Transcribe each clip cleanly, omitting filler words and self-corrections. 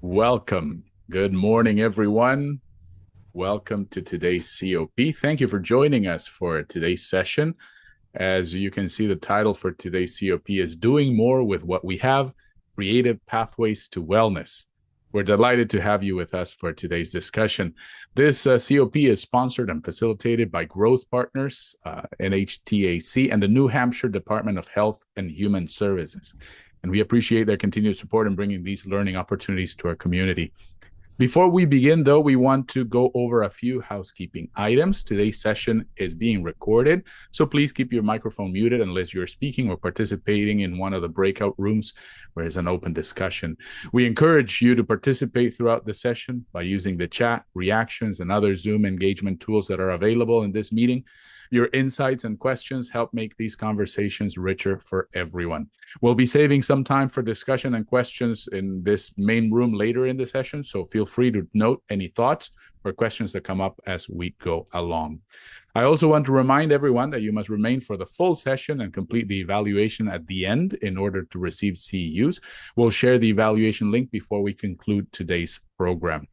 Welcome. Good morning, everyone. Welcome to today's COP. Thank you for joining us for today's session. As you can see, the title for today's COP is Doing More with What We Have, Creative Pathways to Wellness. We're delighted to have you with us for today's discussion. This COP is sponsored and facilitated by Growth Partners, NHTAC, and the New Hampshire Department of Health and Human Services. And we appreciate their continued support in bringing these learning opportunities to our community. Before we begin, though, we want to go over a few housekeeping items. Today's session is being recorded, so please keep your microphone muted unless you're speaking or participating in one of the breakout rooms where there's an open discussion. We encourage you to participate throughout the session by using the chat, reactions, and other Zoom engagement tools that are available in this meeting. Your insights and questions help make these conversations richer for everyone. We'll be saving some time for discussion and questions in this main room later in the session, so feel free to note any thoughts or questions that come up as we go along. I also want to remind everyone that you must remain for the full session and complete the evaluation at the end in order to receive CEUs. We'll share the evaluation link before we conclude today's program.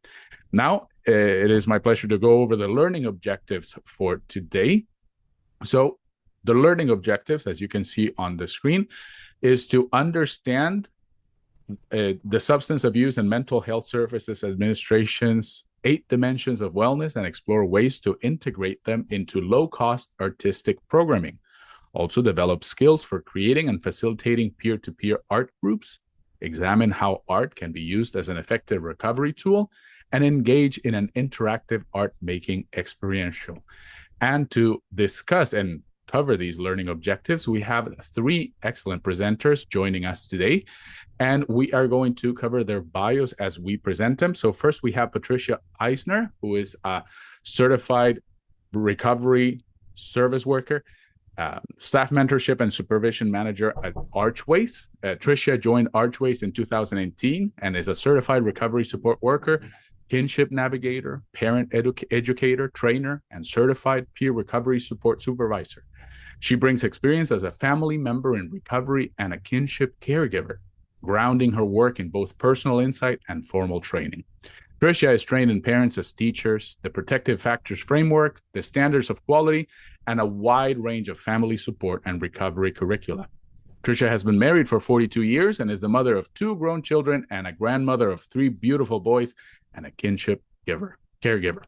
Now, it is my pleasure to go over the learning objectives for today. So the learning objectives, as you can see on the screen, is to understand the Substance Abuse and Mental Health Services Administration's 8 dimensions of wellness and explore ways to integrate them into low-cost artistic programming. Also develop skills for creating and facilitating peer-to-peer art groups, examine how art can be used as an effective recovery tool, and engage in an interactive art-making experiential. And to discuss and cover these learning objectives, we have 3 excellent presenters joining us today, and we are going to cover their bios as we present them. So first we have Patricia Eisner, who is a certified recovery service worker, staff mentorship and supervision manager at Archways. Tricia joined Archways in 2018 and is a certified recovery support worker, kinship navigator, parent educator, trainer, and certified peer recovery support supervisor. She brings experience as a family member in recovery and a kinship caregiver, grounding her work in both personal insight and formal training. Tricia is trained in parents as teachers, the protective factors framework, the standards of quality, and a wide range of family support and recovery curricula. Tricia has been married for 42 years and is the mother of 2 grown children and a grandmother of 3 beautiful boys and a kinship caregiver.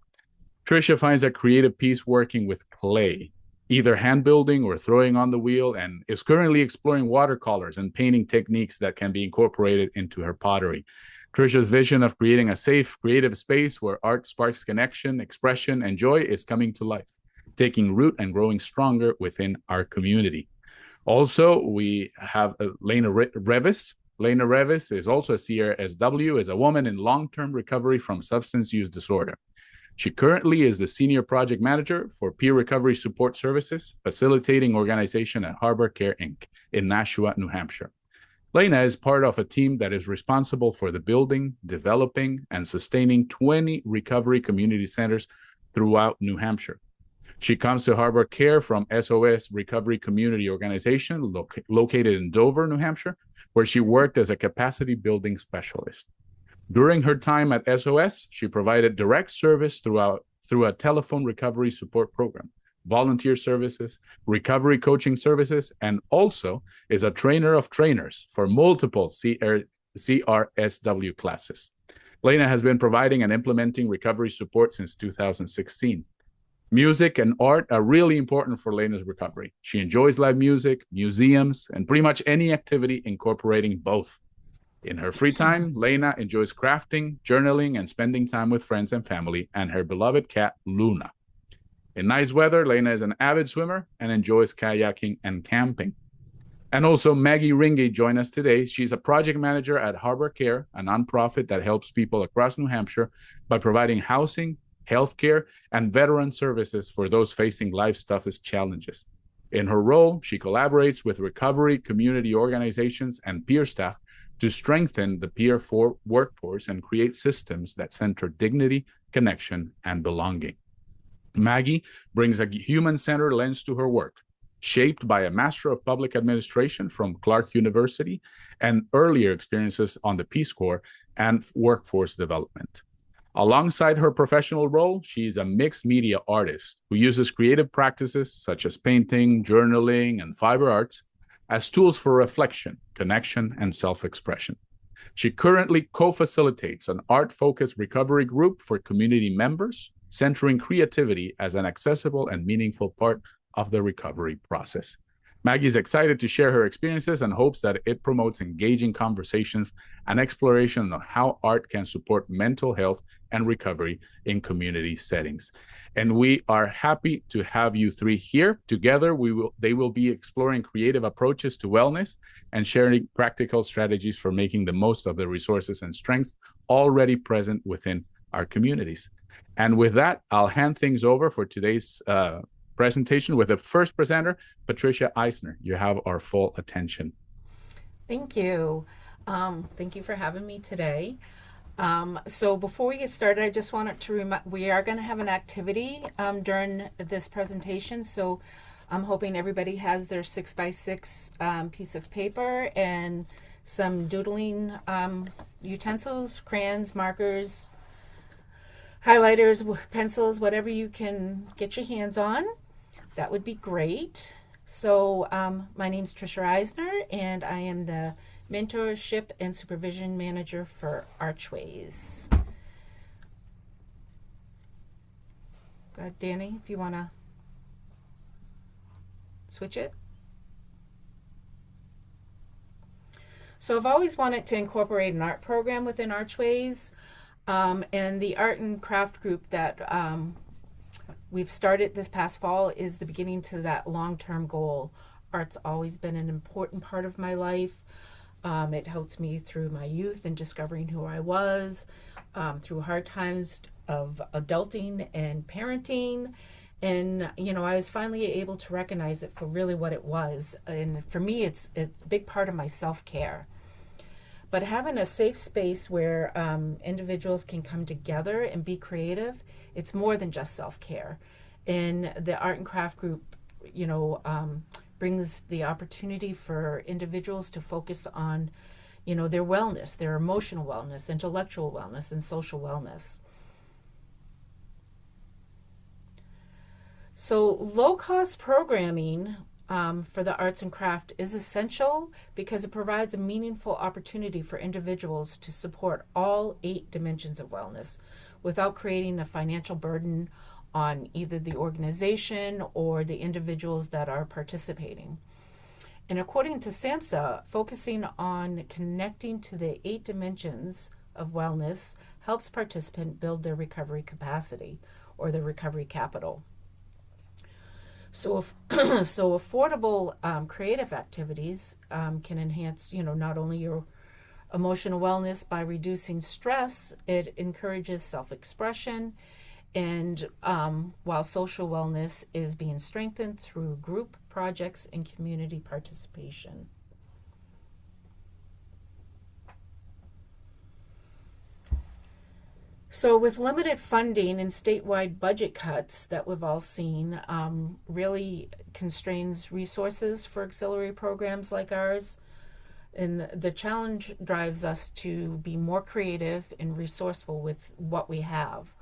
Tricia finds a creative peace working with clay, either hand building or throwing on the wheel, and is currently exploring watercolors and painting techniques that can be incorporated into her pottery. Tricia's vision of creating a safe, creative space where art sparks connection, expression, and joy is coming to life, taking root and growing stronger within our community. Also, we have Lena Revis. Lena Revis is also a CRSW, is a woman in long-term recovery from substance use disorder. She currently is the Senior Project Manager for Peer Recovery Support Services, facilitating organization at Harbor Care, Inc. in Nashua, New Hampshire. Lena is part of a team that is responsible for the building, developing, and sustaining 20 recovery community centers throughout New Hampshire. She comes to Harbor Care from SOS Recovery Community Organization located in Dover, New Hampshire, where she worked as a capacity building specialist. During her time at SOS, she provided direct service through a telephone recovery support program, volunteer services, recovery coaching services, and also is a trainer of trainers for multiple CRSW classes. Lena has been providing and implementing recovery support since 2016. Music and art are really important for Lena's recovery. She enjoys live music, museums, and pretty much any activity incorporating both. In her free time, Lena enjoys crafting, journaling, and spending time with friends and family and her beloved cat, Luna. In nice weather, Lena is an avid swimmer and enjoys kayaking and camping. And also, Maggie Ringay joined us today. She's a project manager at Harbor Care, a nonprofit that helps people across New Hampshire by providing housing, healthcare, and veteran services for those facing life's toughest challenges. In her role, she collaborates with recovery community organizations and peer staff to strengthen the peer workforce and create systems that center dignity, connection, and belonging. Maggie brings a human-centered lens to her work, shaped by a Master of Public Administration from Clark University and earlier experiences on the Peace Corps and workforce development. Alongside her professional role, she is a mixed media artist who uses creative practices such as painting, journaling, and fiber arts as tools for reflection, connection, and self-expression. She currently co-facilitates an art-focused recovery group for community members, centering creativity as an accessible and meaningful part of the recovery process. Maggie is excited to share her experiences and hopes that it promotes engaging conversations and exploration of how art can support mental health and recovery in community settings. And we are happy to have you three here. Together, they will be exploring creative approaches to wellness and sharing practical strategies for making the most of the resources and strengths already present within our communities. And with that, I'll hand things over for today's presentation with the first presenter, Patricia Eisner. You have our full attention. Thank you. Thank you for having me today. So before we get started, I just wanted to remind, we are going to have an activity during this presentation. So I'm hoping everybody has their 6x6 piece of paper and some doodling utensils, crayons, markers, highlighters, pencils, whatever you can get your hands on. That would be great. So my name is Tricia Eisner, and I am the Mentorship and Supervision Manager for Archways. Go ahead, Danny, if you want to switch it. So I've always wanted to incorporate an art program within Archways, and the art and craft group that we've started this past fall is the beginning to that long-term goal. Art's always been an important part of my life. It helped me through my youth and discovering who I was, through hard times of adulting and parenting. And, you know, I was finally able to recognize it for really what it was. And for me, it's a big part of my self-care. But having a safe space where individuals can come together and be creative, it's more than just self-care. And the art and craft group, you know, brings the opportunity for individuals to focus on, you know, their wellness, their emotional wellness, intellectual wellness, and social wellness. So low-cost programming for the arts and craft is essential because it provides a meaningful opportunity for individuals to support all 8 dimensions of wellness without creating a financial burden on either the organization or the individuals that are participating. And according to SAMHSA, focusing on connecting to the 8 dimensions of wellness helps participants build their recovery capacity or their recovery capital. So affordable creative activities can enhance, you know, not only your emotional wellness by reducing stress, it encourages self-expression, and while social wellness is being strengthened through group projects and community participation. So with limited funding and statewide budget cuts that we've all seen, really constrains resources for auxiliary programs like ours. And the challenge drives us to be more creative and resourceful with what we have.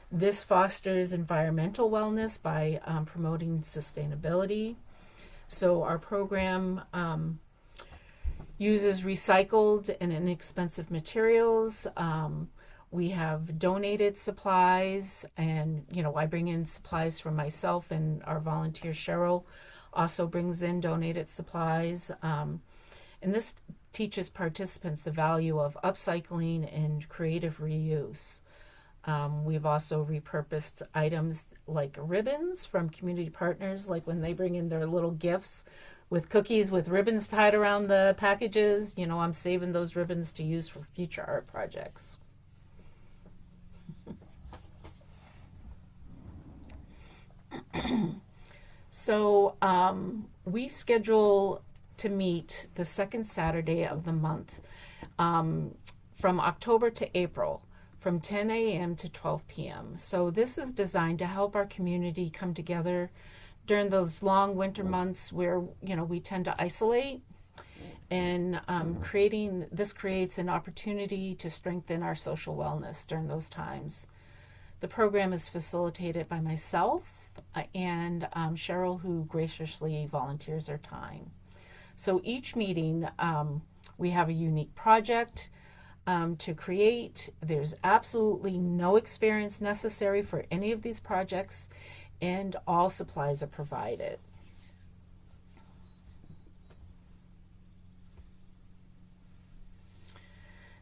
This fosters environmental wellness by promoting sustainability. So our program uses recycled and inexpensive materials. We have donated supplies, and, you know, I bring in supplies from myself, and our volunteer Cheryl also brings in donated supplies. And this teaches participants the value of upcycling and creative reuse. We've also repurposed items like ribbons from community partners, like when they bring in their little gifts with cookies with ribbons tied around the packages. You know, I'm saving those ribbons to use for future art projects. So we schedule to meet the second Saturday of the month from October to April, from 10 a.m. to 12 p.m. So this is designed to help our community come together during those long winter months where, you know, we tend to isolate. And this creates an opportunity to strengthen our social wellness during those times. The program is facilitated by myself and Cheryl, who graciously volunteers her time. So each meeting, we have a unique project to create. There's absolutely no experience necessary for any of these projects, and all supplies are provided.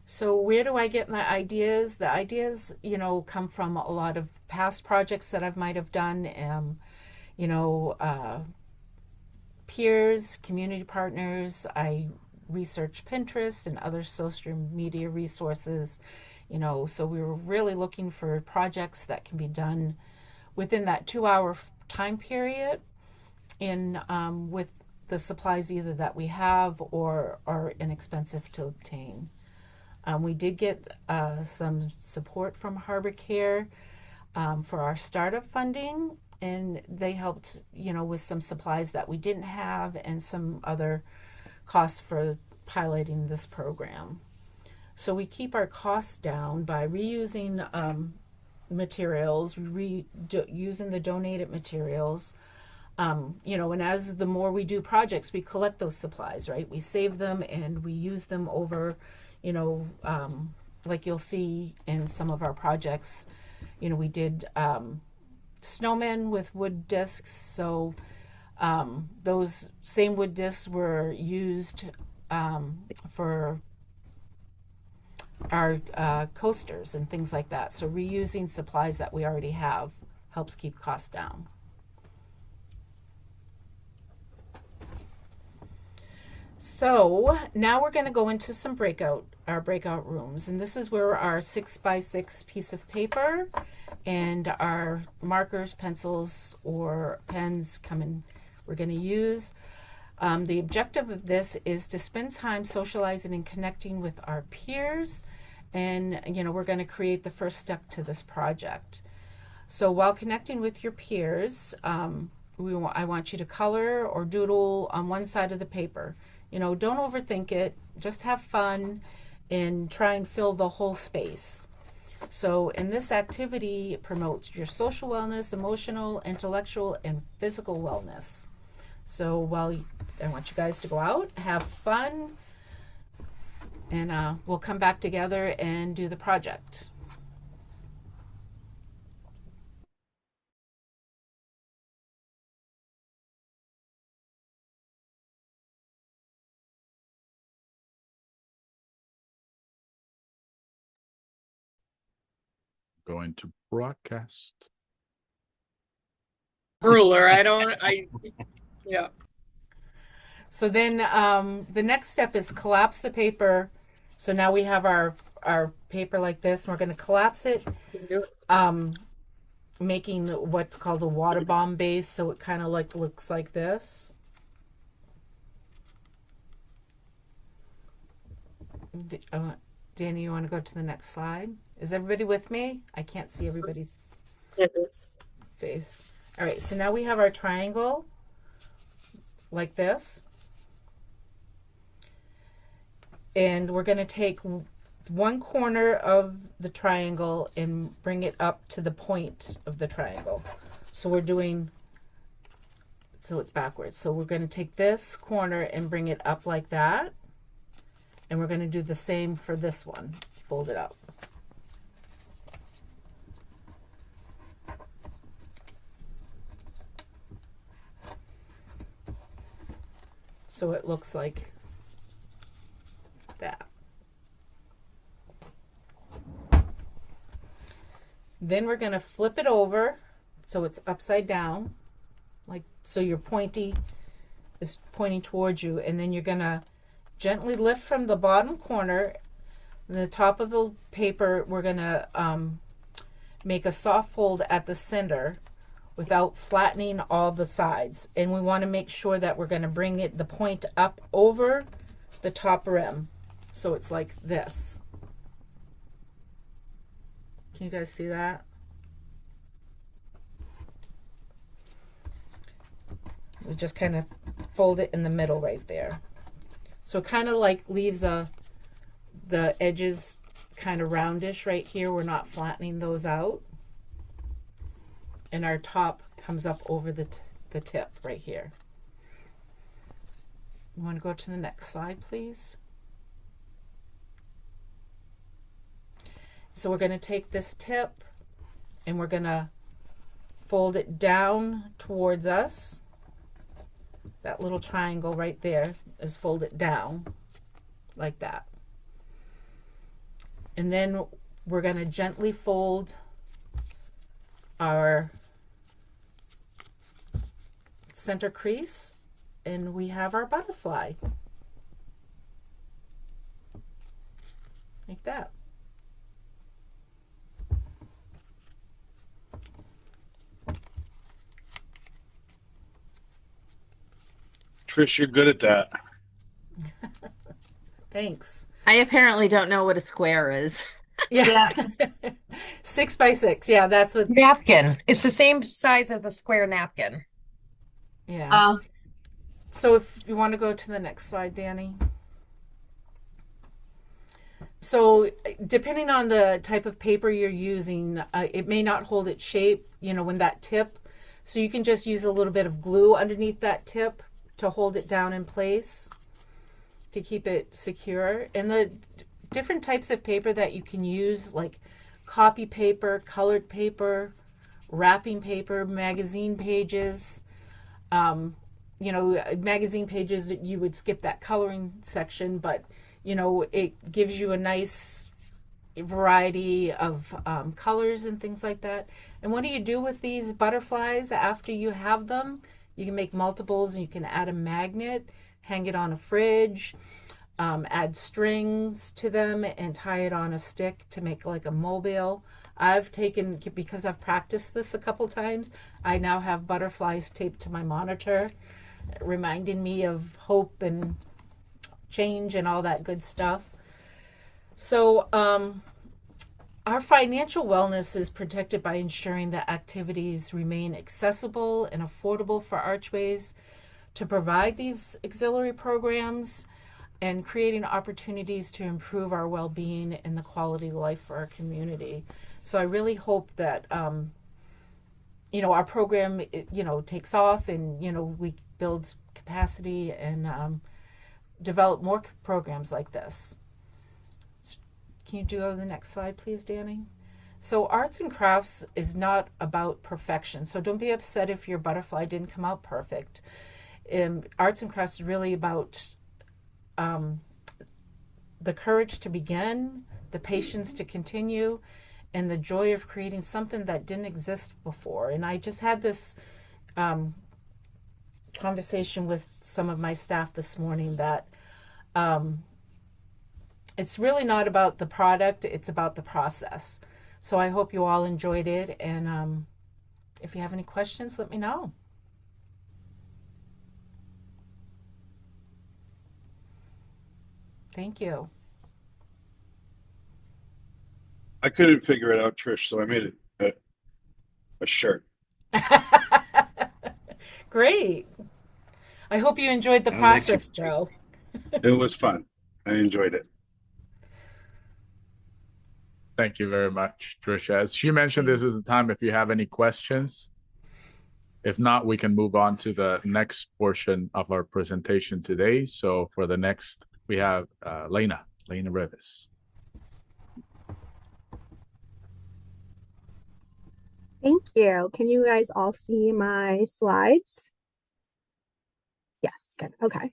So where do I get my ideas? The ideas, come from a lot of past projects that I might have done, you know, uh, peers, community partners. I research Pinterest and other social media resources, so we were really looking for projects that can be done within that 2 hour time period in with the supplies either that we have or are inexpensive to obtain. We did get some support from Harbor Care for our startup funding, and they helped, with some supplies that we didn't have and some other costs for piloting this program. So we keep our costs down by reusing materials, using the donated materials. And as the more we do projects, we collect those supplies, right? We save them and we use them over, like you'll see in some of our projects. We did snowmen with wood discs. So those same wood discs were used for our coasters and things like that. So reusing supplies that we already have helps keep costs down. So now we're going to go into our breakout rooms. And this is where our 6x6 piece of paper and our markers, pencils, or pens we're going to use. The objective of this is to spend time socializing and connecting with our peers. And, we're going to create the first step to this project. So while connecting with your peers, I want you to color or doodle on one side of the paper. Don't overthink it. Just have fun and try and fill the whole space. So in this activity, it promotes your social wellness, emotional, intellectual, and physical wellness. So I want you guys to go out, have fun, and we'll come back together and do the project. Going to broadcast. Ruler. Yeah. So then the next step is collapse the paper. So now we have our paper like this. And we're going to collapse it, making what's called a water bomb base. So it kind of looks like this. Danny, you want to go to the next slide? Is everybody with me? I can't see everybody's face. All right, so now we have our triangle like this. And we're going to take one corner of the triangle and bring it up to the point of the triangle. So it's backwards. So we're going to take this corner and bring it up like that. And we're going to do the same for this one. Fold it up. So it looks like that. Then we're going to flip it over so it's upside down, so your pointy is pointing towards you, and then you're going to gently lift from the bottom corner. The top of the paper, we're going to make a soft fold at the center without flattening all the sides. And we want to make sure that we're going to bring the point up over the top rim. So it's like this. Can you guys see that? We just kind of fold it in the middle right there. So it kind of like leaves the edges kind of roundish right here. We're not flattening those out. And our top comes up over the tip right here. You want to go to the next slide, please? So we're going to take this tip and we're going to fold it down towards us. That little triangle right there is folded down like that. And then we're going to gently fold our center crease, and we have our butterfly. Like that. Trish, you're good at that. Thanks. I apparently don't know what a square is. Yeah. 6 by 6. Yeah, that's what. Napkin. It's the same size as a square napkin. Yeah. So if you want to go to the next slide, Danny. So depending on the type of paper you're using, it may not hold its shape, when that tip. So you can just use a little bit of glue underneath that tip to hold it down in place to keep it secure. And the different types of paper that you can use, like copy paper, colored paper, wrapping paper, magazine pages. Magazine pages, you would skip that coloring section, but it gives you a nice variety of colors and things like that. And what do you do with these butterflies after you have them? You can make multiples, and you can add a magnet, hang it on a fridge, add strings to them, and tie it on a stick to make like a mobile. Because I've practiced this a couple times, I now have butterflies taped to my monitor, reminding me of hope and change and all that good stuff. So our financial wellness is protected by ensuring that activities remain accessible and affordable for Archways to provide these auxiliary programs and creating opportunities to improve our well-being and the quality of life for our community. So I really hope that our program takes off, and we build capacity and develop more programs like this. Can you do the next slide, please, Danny? So arts and crafts is not about perfection. So don't be upset if your butterfly didn't come out perfect. Arts and crafts is really about the courage to begin, the patience to continue, and the joy of creating something that didn't exist before. And I just had this conversation with some of my staff this morning that it's really not about the product, it's about the process. So I hope you all enjoyed it, and if you have any questions, let me know. Thank you. I couldn't figure it out, Trish, so I made it a shirt. Great. I hope you enjoyed the process, Joe. It was fun. I enjoyed it. Thank you very much, Tricia. As she mentioned, this is the time if you have any questions. If not, we can move on to the next portion of our presentation today. So for the next, we have Lena Rivas. Thank you. Can you guys all see my slides? Yes, good. Okay.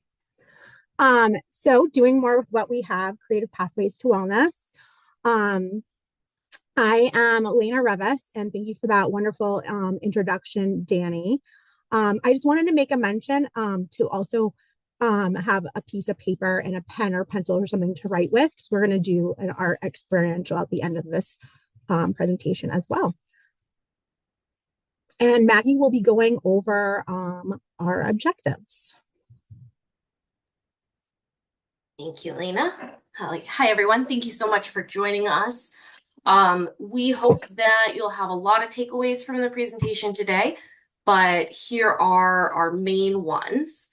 So doing more with what we have, creative pathways to wellness. I am Lena Rivas, and thank you for that wonderful introduction, Danny. I just wanted to make a mention to also have a piece of paper and a pen or pencil or something to write with, because we're going to do an art experiential at the end of this presentation as well. And Maggie will be going over our objectives. Thank you, Lena. Hi, everyone. Thank you so much for joining us. We hope that you'll have a lot of takeaways from the presentation today, but here are our main ones.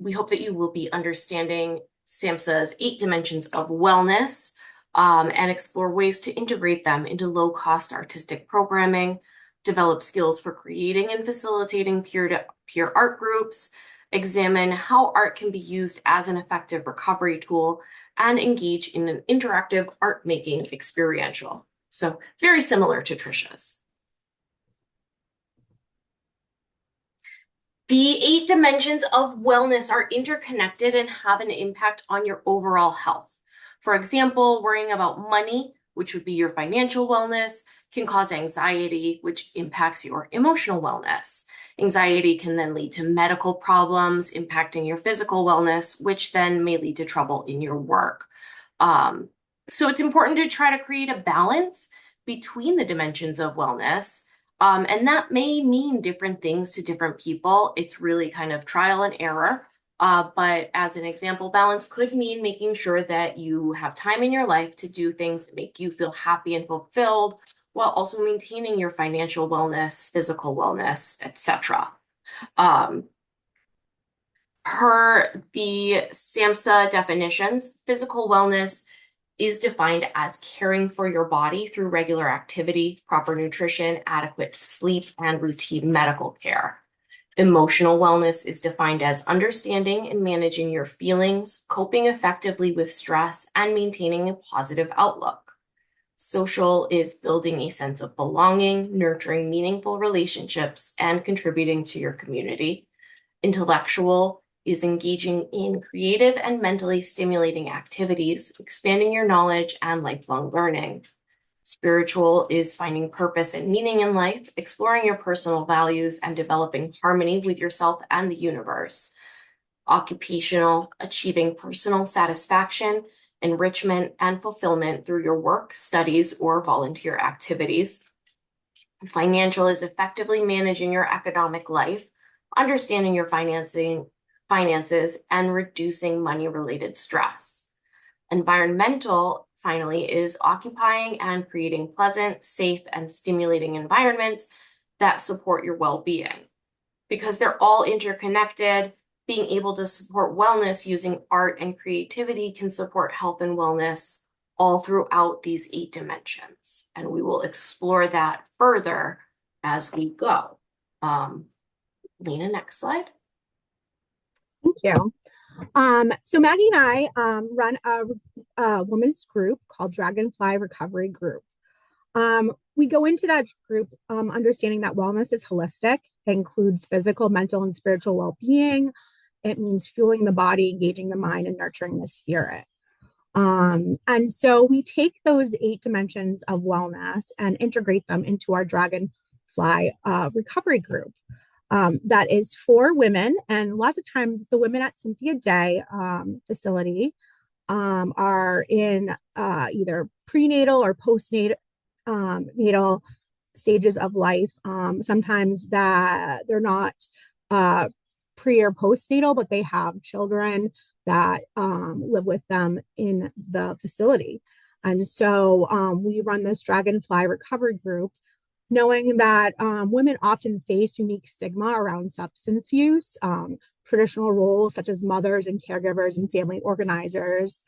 We hope that you will be understanding SAMHSA's 8 dimensions of wellness and explore ways to integrate them into low-cost artistic programming, develop skills for creating and facilitating peer-to-peer art groups, examine how art can be used as an effective recovery tool, and engage in an interactive art-making experiential. So very similar to Trisha's. The 8 dimensions of wellness are interconnected and have an impact on your overall health. For example, worrying about money, which would be your financial wellness, can cause anxiety, which impacts your emotional wellness. Anxiety can then lead to medical problems impacting your physical wellness, which then may lead to trouble in your work. So it's important to try to create a balance between the dimensions of wellness. And that may mean different things to different people. It's really kind of trial and error. But as an example, balance could mean making sure that you have time in your life to do things that make you feel happy and fulfilled, while also maintaining your financial wellness, physical wellness, etc. Per the SAMHSA definitions, physical wellness is defined as caring for your body through regular activity, proper nutrition, adequate sleep, and routine medical care. Emotional wellness is defined as understanding and managing your feelings, coping effectively with stress, and maintaining a positive outlook. Social is building a sense of belonging, nurturing meaningful relationships, and contributing to your community. Intellectual is engaging in creative and mentally stimulating activities, expanding your knowledge, and lifelong learning. Spiritual is finding purpose and meaning in life, exploring your personal values, and developing harmony with yourself and the universe. Occupational, achieving personal satisfaction, enrichment, and fulfillment through your work, studies, or volunteer activities. Financial is effectively managing your economic life, understanding your finances, and reducing money-related stress. Environmental, finally, is occupying and creating pleasant, safe, and stimulating environments that support your well-being. Because they're all interconnected, being able to support wellness using art and creativity can support health and wellness all throughout these 8 dimensions. And we will explore that further as we go. Lena, next slide. Thank you. So Maggie and I run a women's group called Dragonfly Recovery Group. We go into that group understanding that wellness is holistic. It includes physical, mental, and spiritual well-being. It means fueling the body, engaging the mind, and nurturing the spirit. And so we take those 8 dimensions of wellness and integrate them into our Dragonfly Recovery Group. That is for women, and lots of times the women at Cynthia Day facility are in either prenatal or postnatal natal stages of life. Sometimes that they're not pre or postnatal, but they have children that live with them in the facility. And so we run this Dragonfly Recovery Group, knowing that women often face unique stigma around substance use. Traditional roles such as mothers and caregivers and family organizers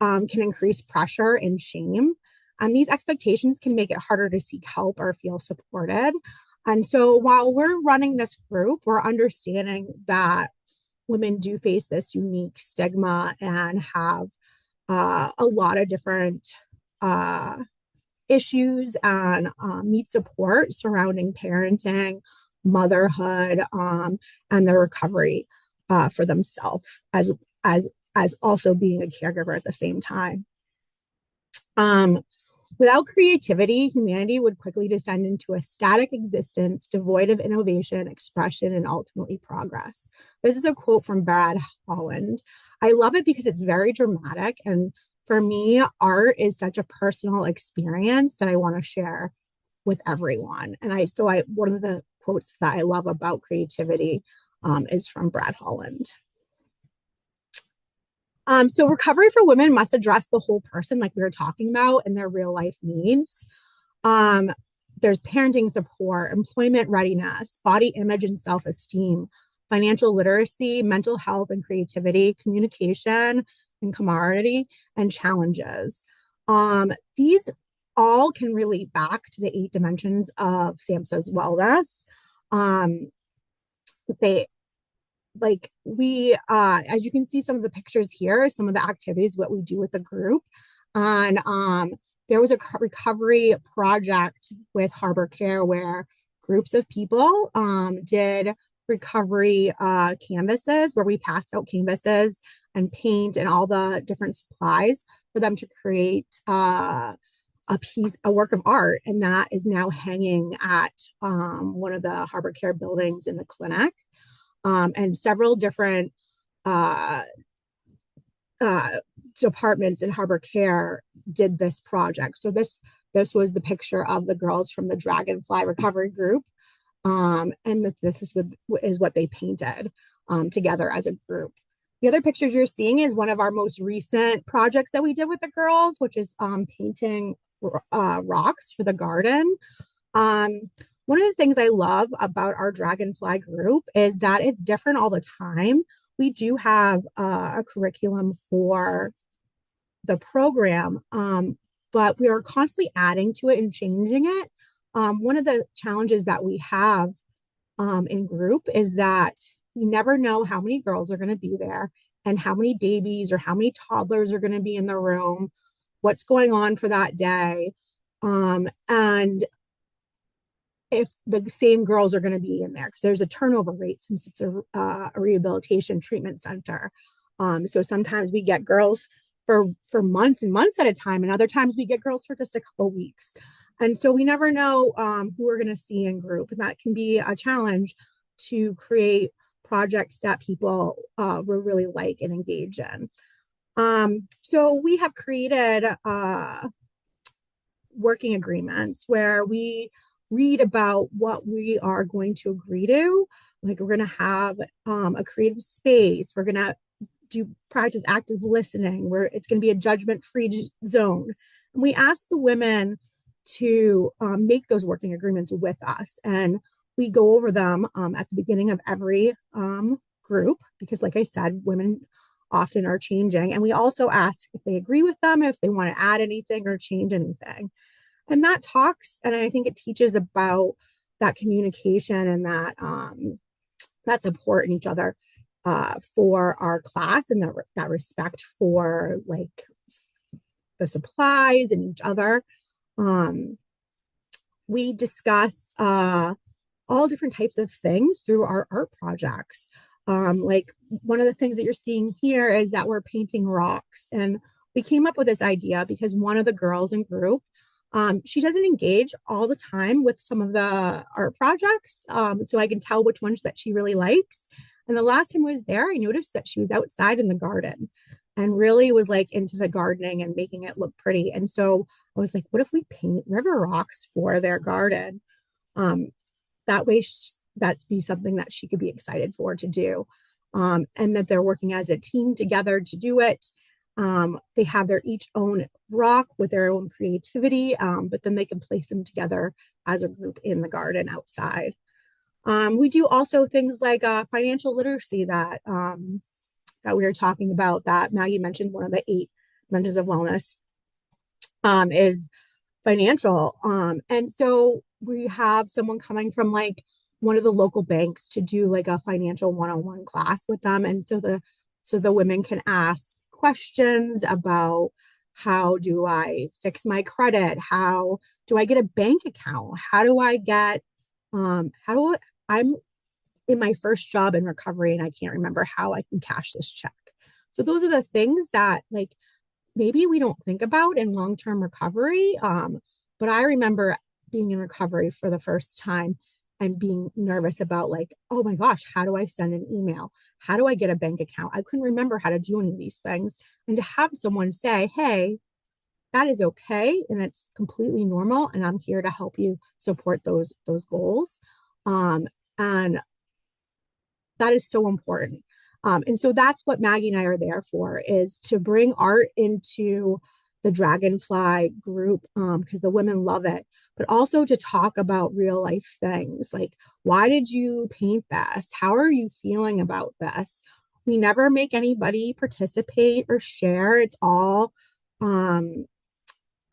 can increase pressure and shame. And these expectations can make it harder to seek help or feel supported. And so while we're running this group, we're understanding that women do face this unique stigma and have a lot of different issues and need support surrounding parenting, motherhood, and their recovery for themselves as also being a caregiver at the same time. Without creativity, humanity would quickly descend into a static existence devoid of innovation, expression, and ultimately progress. This is a quote from Brad Holland. I love it because it's very dramatic, and for me, art is such a personal experience that I want to share with everyone. And one of the quotes that I love about creativity is from Brad Holland. So recovery for women must address the whole person, like we were talking about, and their real life needs. There's parenting support, employment readiness, body image and self-esteem, financial literacy, mental health and creativity, communication and camaraderie, and challenges. These all can relate back to the 8 dimensions of SAMHSA's wellness. They like we as you can see some of the pictures here, some of the activities what we do with the group. And there was a recovery project with Harbor Care where groups of people did recovery canvases, where we passed out canvases and paint and all the different supplies for them to create a work of art, and that is now hanging at one of the Harbor Care buildings in the clinic. And several different departments in Harbor Care did this project. So this was the picture of the girls from the Dragonfly Recovery Group, and this is what they painted together as a group. The other pictures you're seeing is one of our most recent projects that we did with the girls, which is painting rocks for the garden. One of the things I love about our Dragonfly group is that it's different all the time. We do have a curriculum for the program, but we are constantly adding to it and changing it. One of the challenges that we have in group is that you never know how many girls are going to be there and how many babies or how many toddlers are going to be in the room, what's going on for that day. And if the same girls are going to be in there, because there's a turnover rate since it's a rehabilitation treatment center. So sometimes we get girls for months and months at a time, and other times we get girls for just a couple of weeks. And so we never know who we're going to see in group, and that can be a challenge to create projects that people will really like and engage in. So we have created working agreements where we read about what we are going to agree to. Like, we're going to have a creative space. We're going to practice active listening, where it's going to be a judgment-free zone. And we ask the women to make those working agreements with us. And we go over them at the beginning of every group, because like I said, women often are changing. And we also ask if they agree with them, if they want to add anything or change anything. And that talks, and I think it teaches about that communication and that support in each other for our class, and that respect for like the supplies and each other. We discuss all different types of things through our art projects. Like, one of the things that you're seeing here is that we're painting rocks. And we came up with this idea because one of the girls in group, she doesn't engage all the time with some of the art projects. So I can tell which ones that she really likes. And the last time I was there, I noticed that she was outside in the garden and really was like into the gardening and making it look pretty. And so I was like, what if we paint river rocks for their garden? That way that'd be something that she could be excited for to do. And that they're working as a team together to do it. They have their each own rock with their own creativity, but then they can place them together as a group in the garden outside. We do also things like financial literacy that we were talking about, that Maggie mentioned. One of the 8 dimensions of wellness is financial. And so we have someone coming from like one of the local banks to do like a financial 101 class with them. And so the women can ask questions about, how do I fix my credit? How do I get a bank account? How do I get, I'm in my first job in recovery and I can't remember how I can cash this check. So those are the things that like maybe we don't think about in long-term recovery. But I remember being in recovery for the first time and being nervous about like, oh my gosh, how do I send an email? How do I get a bank account? I couldn't remember how to do any of these things. And to have someone say, hey, that is okay, and it's completely normal, and I'm here to help you support those goals. And that is so important. And so that's what Maggie and I are there for, is to bring art into the dragonfly group, because the women love it, but also to talk about real life things like, why did you paint this? How are you feeling about this? We never make anybody participate or share. It's all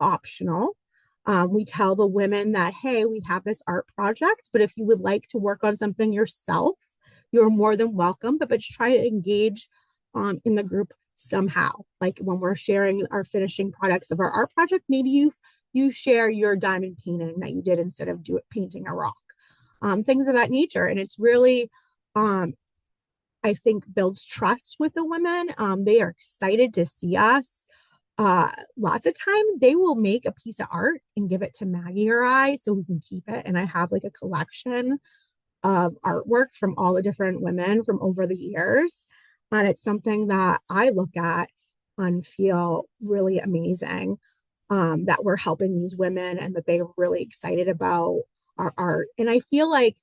optional. We tell the women that, hey, we have this art project, but if you would like to work on something yourself, you're more than welcome, but try to engage in the group somehow. Like when we're sharing our finishing products of our art project, maybe you share your diamond painting that you did instead of painting a rock, things of that nature. And it's really, I think, builds trust with the women. They are excited to see us. Lots of times they will make a piece of art and give it to Maggie or I so we can keep it. And I have like a collection of artwork from all the different women from over the years. And it's something that I look at and feel really amazing, that we're helping these women and that they're really excited about our art. And I feel like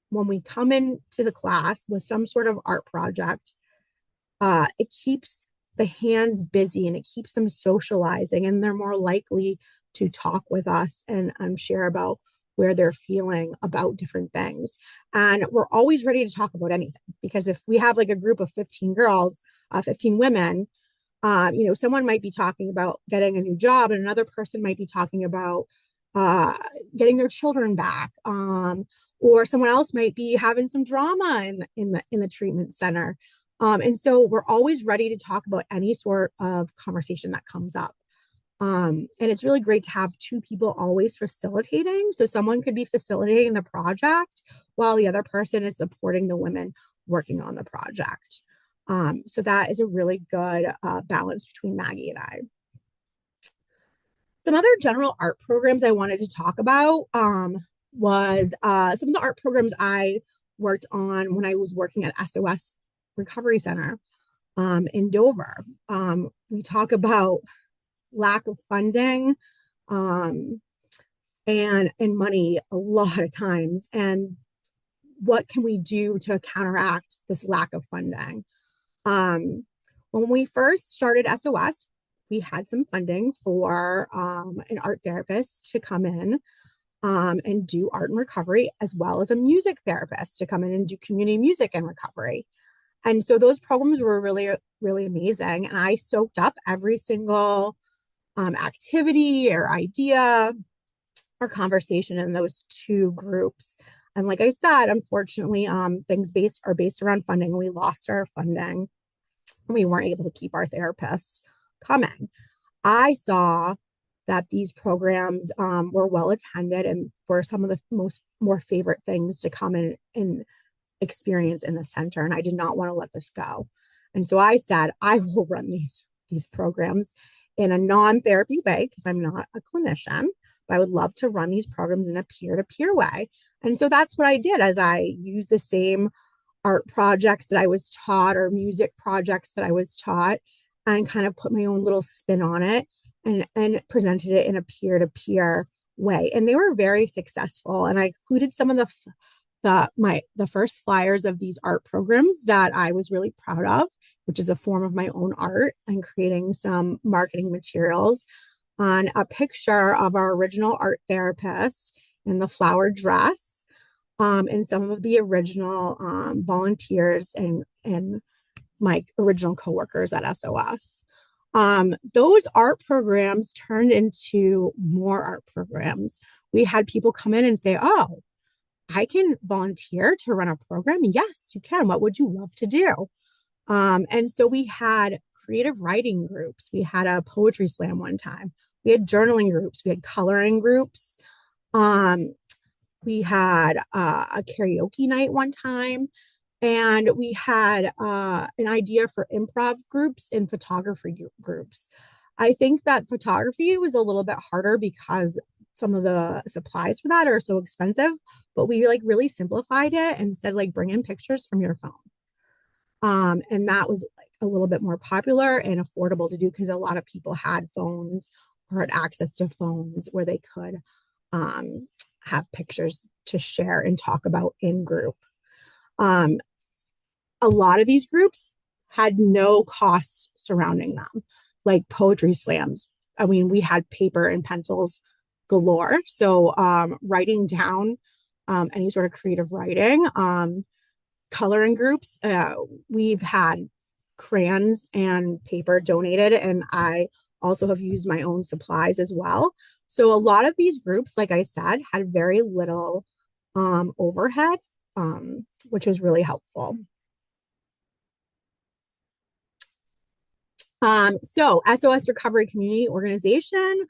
when we come into the class with some sort of art project, it keeps the hands busy and it keeps them socializing, and they're more likely to talk with us and share about where they're feeling about different things. And we're always ready to talk about anything, because if we have like a group of 15 girls, 15 women, someone might be talking about getting a new job and another person might be talking about getting their children back, or someone else might be having some drama in the treatment center. And so we're always ready to talk about any sort of conversation that comes up. And it's really great to have two people always facilitating. So someone could be facilitating the project while the other person is supporting the women working on the project. So that is a really good balance between Maggie and I. Some other general art programs I wanted to talk about was some of the art programs I worked on when I was working at SOS Recovery Center in Dover. We talk about lack of funding and money a lot of times, and what can we do to counteract this lack of funding. When we first started SOS, we had some funding for an art therapist to come in and do art and recovery, as well as a music therapist to come in and do community music and recovery. And so those programs were really, really amazing. And I soaked up every single activity or idea or conversation in those two groups. And like I said, unfortunately, things are based around funding. We lost our funding and we weren't able to keep our therapists coming. I saw that these programs were well attended and were some of the more favorite things to come in and experience in the center. And I did not want to let this go. And so I said, I will run these programs in a non-therapy way, because I'm not a clinician, but I would love to run these programs in a peer-to-peer way. And so that's what I did, as I used the same art projects that I was taught or music projects that I was taught and kind of put my own little spin on it and presented it in a peer-to-peer way. And they were very successful. And I included some of the first flyers of these art programs that I was really proud of, which is a form of my own art, and creating some marketing materials on a picture of our original art therapist in the flowered dress, and some of the original volunteers and my original coworkers at SOS. Those art programs turned into more art programs. We had people come in and say, oh, I can volunteer to run a program. Yes, you can. What would you love to do? And so we had creative writing groups. We had a poetry slam one time. We had journaling groups. We had coloring groups. We had a karaoke night one time. And we had an idea for improv groups and photography groups. I think that photography was a little bit harder because some of the supplies for that are so expensive, but we really simplified it and said, bring in pictures from your phone. And that was a little bit more popular and affordable to do, because a lot of people had phones or had access to phones where they could have pictures to share and talk about in group. A lot of these groups had no costs surrounding them, like poetry slams. I mean, we had paper and pencils galore. So writing down any sort of creative writing, coloring groups, we've had crayons and paper donated, and I also have used my own supplies as well. So a lot of these groups, like I said, had very little overhead, which was really helpful. So SOS Recovery Community Organization.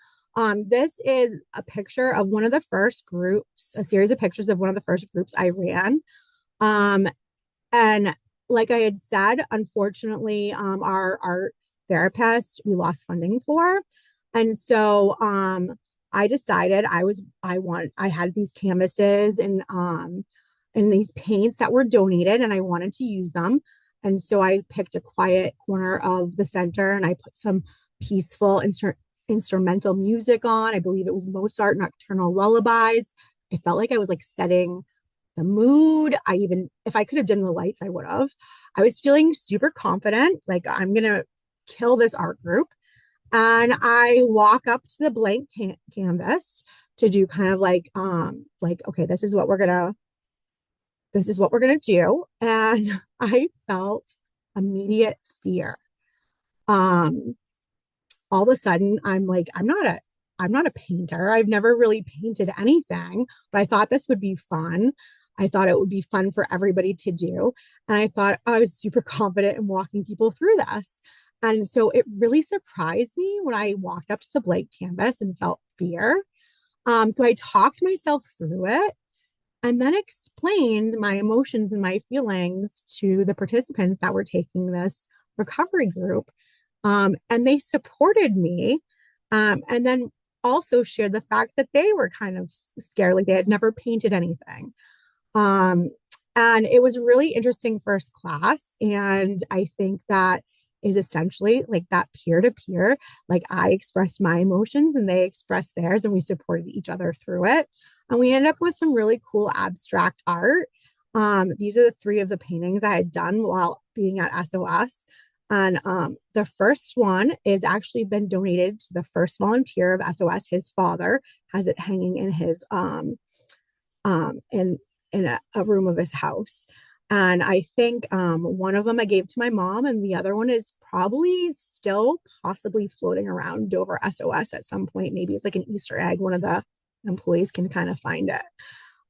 This is a picture of one of the first groups, a series of pictures of one of the first groups I ran. And like I had said, unfortunately, our therapist we lost funding for. And so I decided I had these canvases and these paints that were donated and I wanted to use them. And so I picked a quiet corner of the center and I put some peaceful instrumental music on. I believe it was Mozart Nocturnal Lullabies. I felt like I was like setting the mood. If I could have done the lights, I would have. I was feeling super confident, like I'm gonna kill this art group. And I walk up to the blank canvas to do kind of like, okay, this is what we're gonna do. And I felt immediate fear. All of a sudden I'm like, I'm not a painter. I've never really painted anything, but I thought this would be fun. I thought it would be fun for everybody to do. And I thought I was super confident in walking people through this. And so it really surprised me when I walked up to the blank canvas and felt fear. So I talked myself through it and then explained my emotions and my feelings to the participants that were taking this recovery group. And they supported me. And then also shared the fact that they were kind of scared, like they had never painted anything. And it was really interesting first class. And I think that is essentially like that peer to peer, like I expressed my emotions and they expressed theirs and we supported each other through it. And we ended up with some really cool abstract art. These are the 3 of the paintings I had done while being at SOS. And the first one is actually been donated to the first volunteer of SOS. His father has it hanging in his in a room of his house. And I think one of them I gave to my mom, and the other one is probably still possibly floating around Dover SOS at some point. Maybe it's like an Easter egg. One of the employees can kind of find it.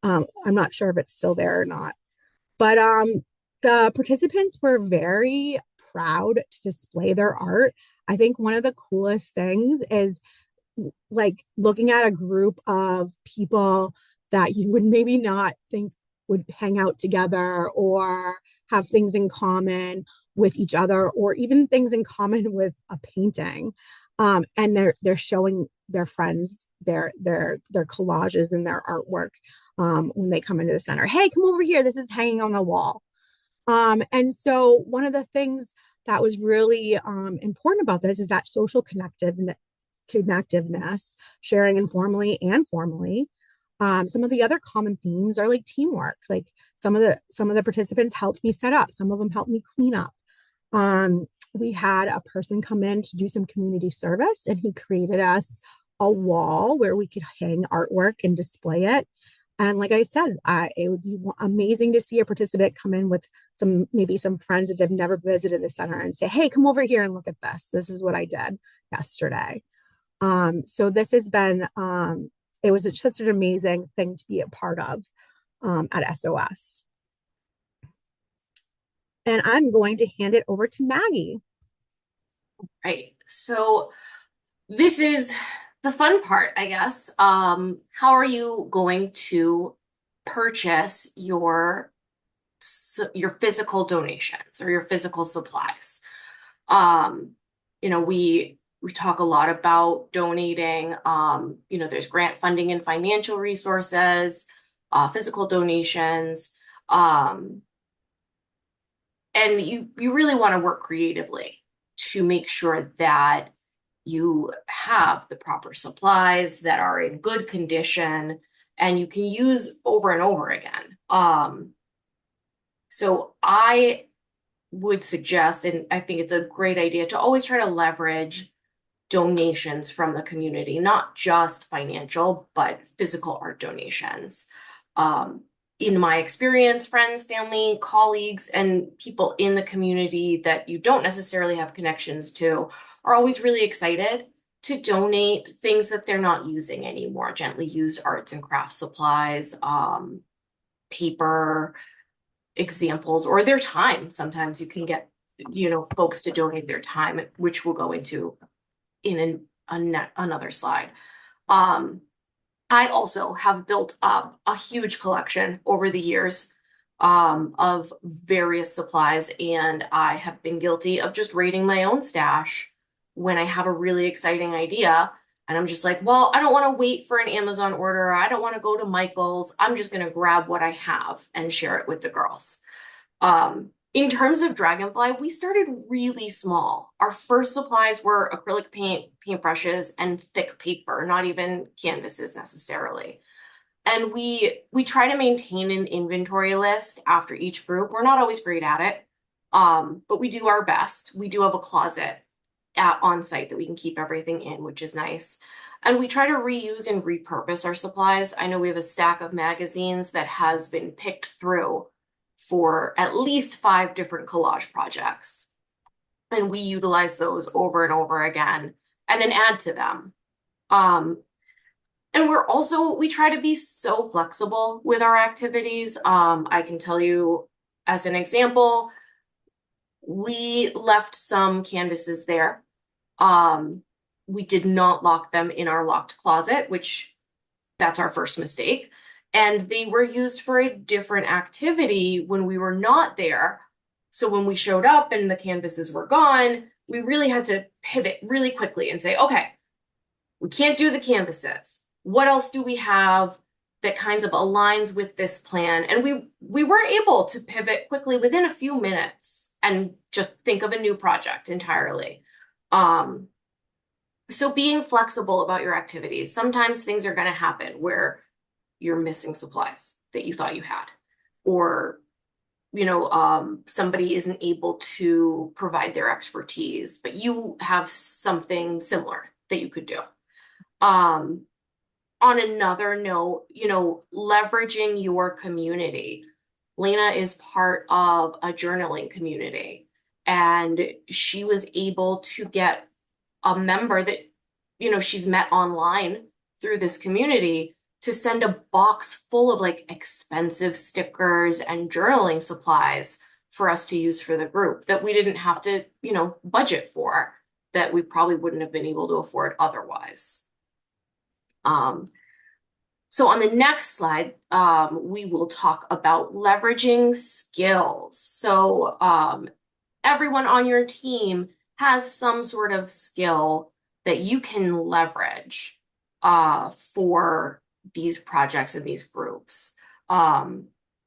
I'm not sure if it's still there or not. But the participants were very proud to display their art. I think one of the coolest things is like looking at a group of people that you would maybe not think would hang out together or have things in common with each other, or even things in common with a painting. And they're showing their friends their collages and their artwork when they come into the center. Hey, come over here. This is hanging on the wall. And so one of the things that was really important about this is that social connectiveness, sharing informally and formally. Some of the other common themes are like teamwork. Like some of the participants helped me set up. Some of them helped me clean up. We had a person come in to do some community service, and he created us a wall where we could hang artwork and display it. And like I said, it would be amazing to see a participant come in with maybe some friends that have never visited the center and say, hey, come over here and look at this. This is what I did yesterday. So this has been, it was such an amazing thing to be a part of at SOS. And I'm going to hand it over to Maggie. Right. So this is the fun part, I guess. How are you going to purchase your physical donations or your physical supplies? We talk a lot about donating. There's grant funding and financial resources, physical donations, and you really want to work creatively to make sure that you have the proper supplies that are in good condition and you can use over and over again. So I would suggest, and I think it's a great idea, to always try to leverage donations from the community, not just financial, but physical art donations. In my experience, friends, family, colleagues, and people in the community that you don't necessarily have connections to are always really excited to donate things that they're not using anymore, gently used arts and crafts supplies, paper, examples, or their time. Sometimes you can get, folks to donate their time, which we'll go into in another slide. I also have built up a huge collection over the years of various supplies, and I have been guilty of just raiding my own stash when I have a really exciting idea. And I'm just like, well, I don't want to wait for an Amazon order. I don't want to go to Michael's. I'm just going to grab what I have and share it with the girls. In terms of Dragonfly, we started really small. Our first supplies were acrylic paint, paintbrushes, and thick paper, not even canvases necessarily. And we try to maintain an inventory list after each group. We're not always great at it, but we do our best. We do have a closet on site that we can keep everything in, which is nice. And we try to reuse and repurpose our supplies. I know we have a stack of magazines that has been picked through for at least 5 different collage projects. And we utilize those over and over again and then add to them. And we try to be so flexible with our activities. I can tell you as an example, we left some canvases there. We did not lock them in our locked closet, which that's our first mistake. And they were used for a different activity when we were not there. So when we showed up and the canvases were gone, we really had to pivot really quickly and say, okay, we can't do the canvases. What else do we have that kind of aligns with this plan? And we were able to pivot quickly within a few minutes and just think of a new project entirely. So being flexible about your activities, sometimes things are going to happen where you're missing supplies that you thought you had, or somebody isn't able to provide their expertise, but you have something similar that you could do. On another note, leveraging your community. Lena is part of a journaling community, and she was able to get a member that, she's met online through this community to send a box full of expensive stickers and journaling supplies for us to use for the group that we didn't have to, budget for, that we probably wouldn't have been able to afford otherwise. So on the next slide, we will talk about leveraging skills. So everyone on your team has some sort of skill that you can leverage for these projects and these groups.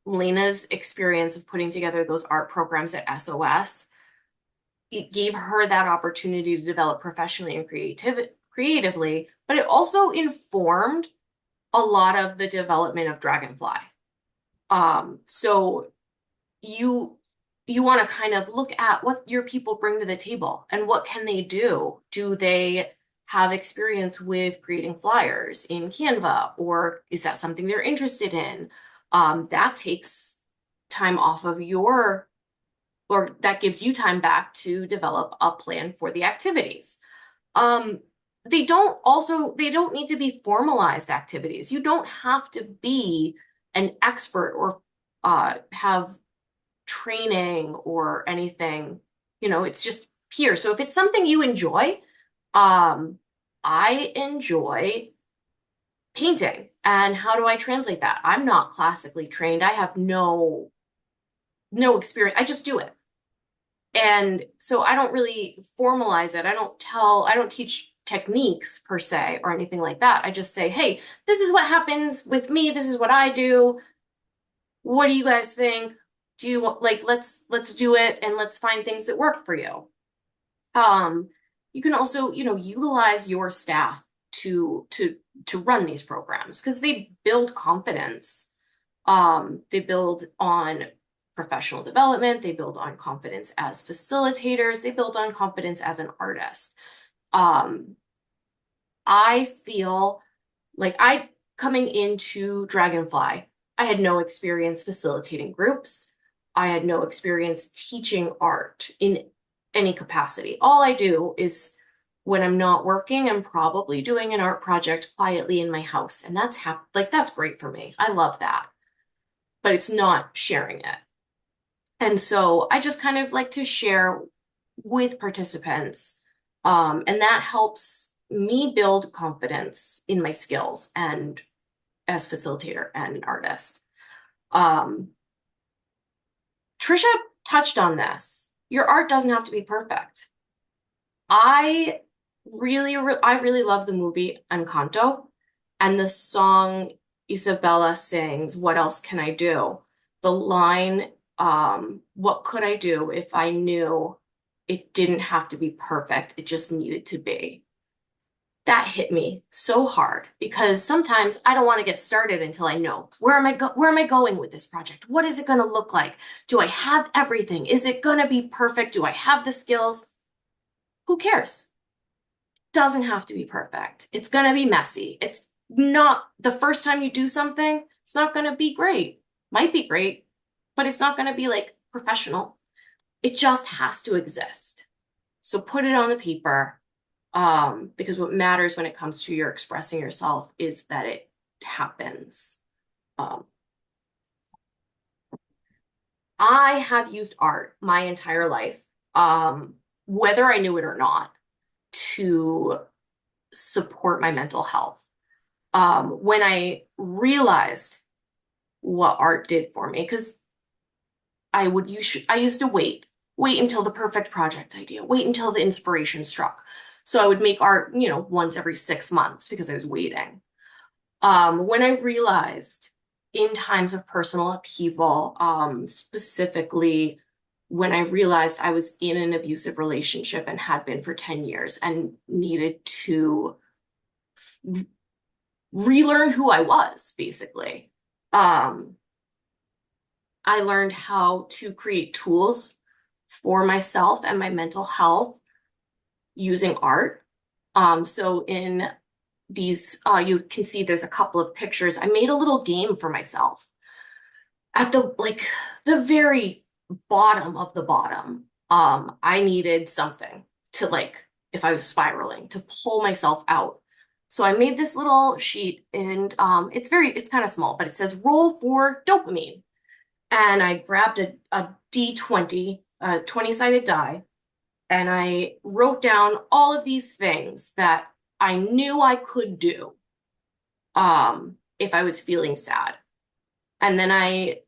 Lena's experience of putting together those art programs at SOS, it gave her that opportunity to develop professionally and creatively, but it also informed a lot of the development of Dragonfly. So you want to kind of look at what your people bring to the table and what can they do. Do they have experience with creating flyers in Canva, or is that something they're interested in? That takes time off of or that gives you time back to develop a plan for the activities. They don't need to be formalized activities. You don't have to be an expert or have training or anything, it's just peer. So if it's something you enjoy, I enjoy painting. And how do I translate that? I'm not classically trained. I have no experience. I just do it. And so I don't really formalize it. I don't teach techniques per se or anything like that. I just say, hey, this is what happens with me. This is what I do. What do you guys think? Do you let's do it and let's find things that work for you. You can also, utilize your staff to run these programs because they build confidence. They build on professional development. They build on confidence as facilitators. They build on confidence as an artist. I feel like coming into Dragonfly, I had no experience facilitating groups. I had no experience teaching art in any capacity. All I do is when I'm not working, I'm probably doing an art project quietly in my house. And that's great for me. I love that. But it's not sharing it. And so I just kind of like to share with participants. And that helps me build confidence in my skills and as facilitator and an artist. Trisha touched on this. Your art doesn't have to be perfect. I really love the movie Encanto, and the song Isabella sings, "What else can I do?" The line, what could I do if I knew it didn't have to be perfect, it just needed to be. That hit me so hard because sometimes I don't want to get started until I know where am I going with this project? What is it going to look like? Do I have everything? Is it going to be perfect? Do I have the skills? Who cares? Doesn't have to be perfect. It's going to be messy. It's not the first time you do something, it's not going to be great. Might be great, but it's not going to be like professional. It just has to exist. So put it on the paper, because what matters when it comes to your expressing yourself is that it happens. I have used art my entire life, whether I knew it or not, to support my mental health. When I realized what art did for me, because I used to wait until the perfect project idea, wait until the inspiration struck. So I would make art, once every 6 months because I was waiting. When I realized in times of personal upheaval, specifically when I realized I was in an abusive relationship and had been for 10 years and needed to relearn who I was, basically. I learned how to create tools for myself and my mental health using art. So in these, you can see there's a couple of pictures. I made a little game for myself. At the very bottom of the bottom, I needed something to if I was spiraling, to pull myself out. So I made this little sheet, and it's kind of small, but it says roll for dopamine. And I grabbed a D20, a 20-sided die, and I wrote down all of these things that I knew I could do if I was feeling sad. And then I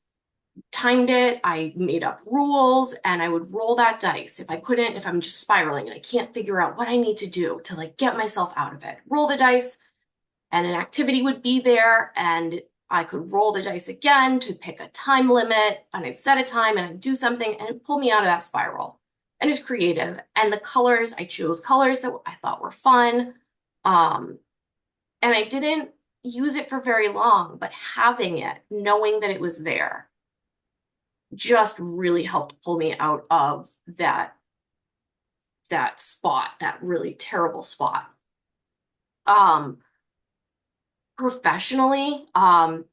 timed it, I made up rules, and I would roll that dice. If I'm just spiraling and I can't figure out what I need to do to get myself out of it, roll the dice, and an activity would be there, and I could roll the dice again to pick a time limit, and I'd set a time and I'd do something, and it'd pull me out of that spiral. And it's creative. And the colors, I chose colors that I thought were fun. And I didn't use it for very long, but having it, knowing that it was there, just really helped pull me out of that spot, that really terrible spot. Professionally,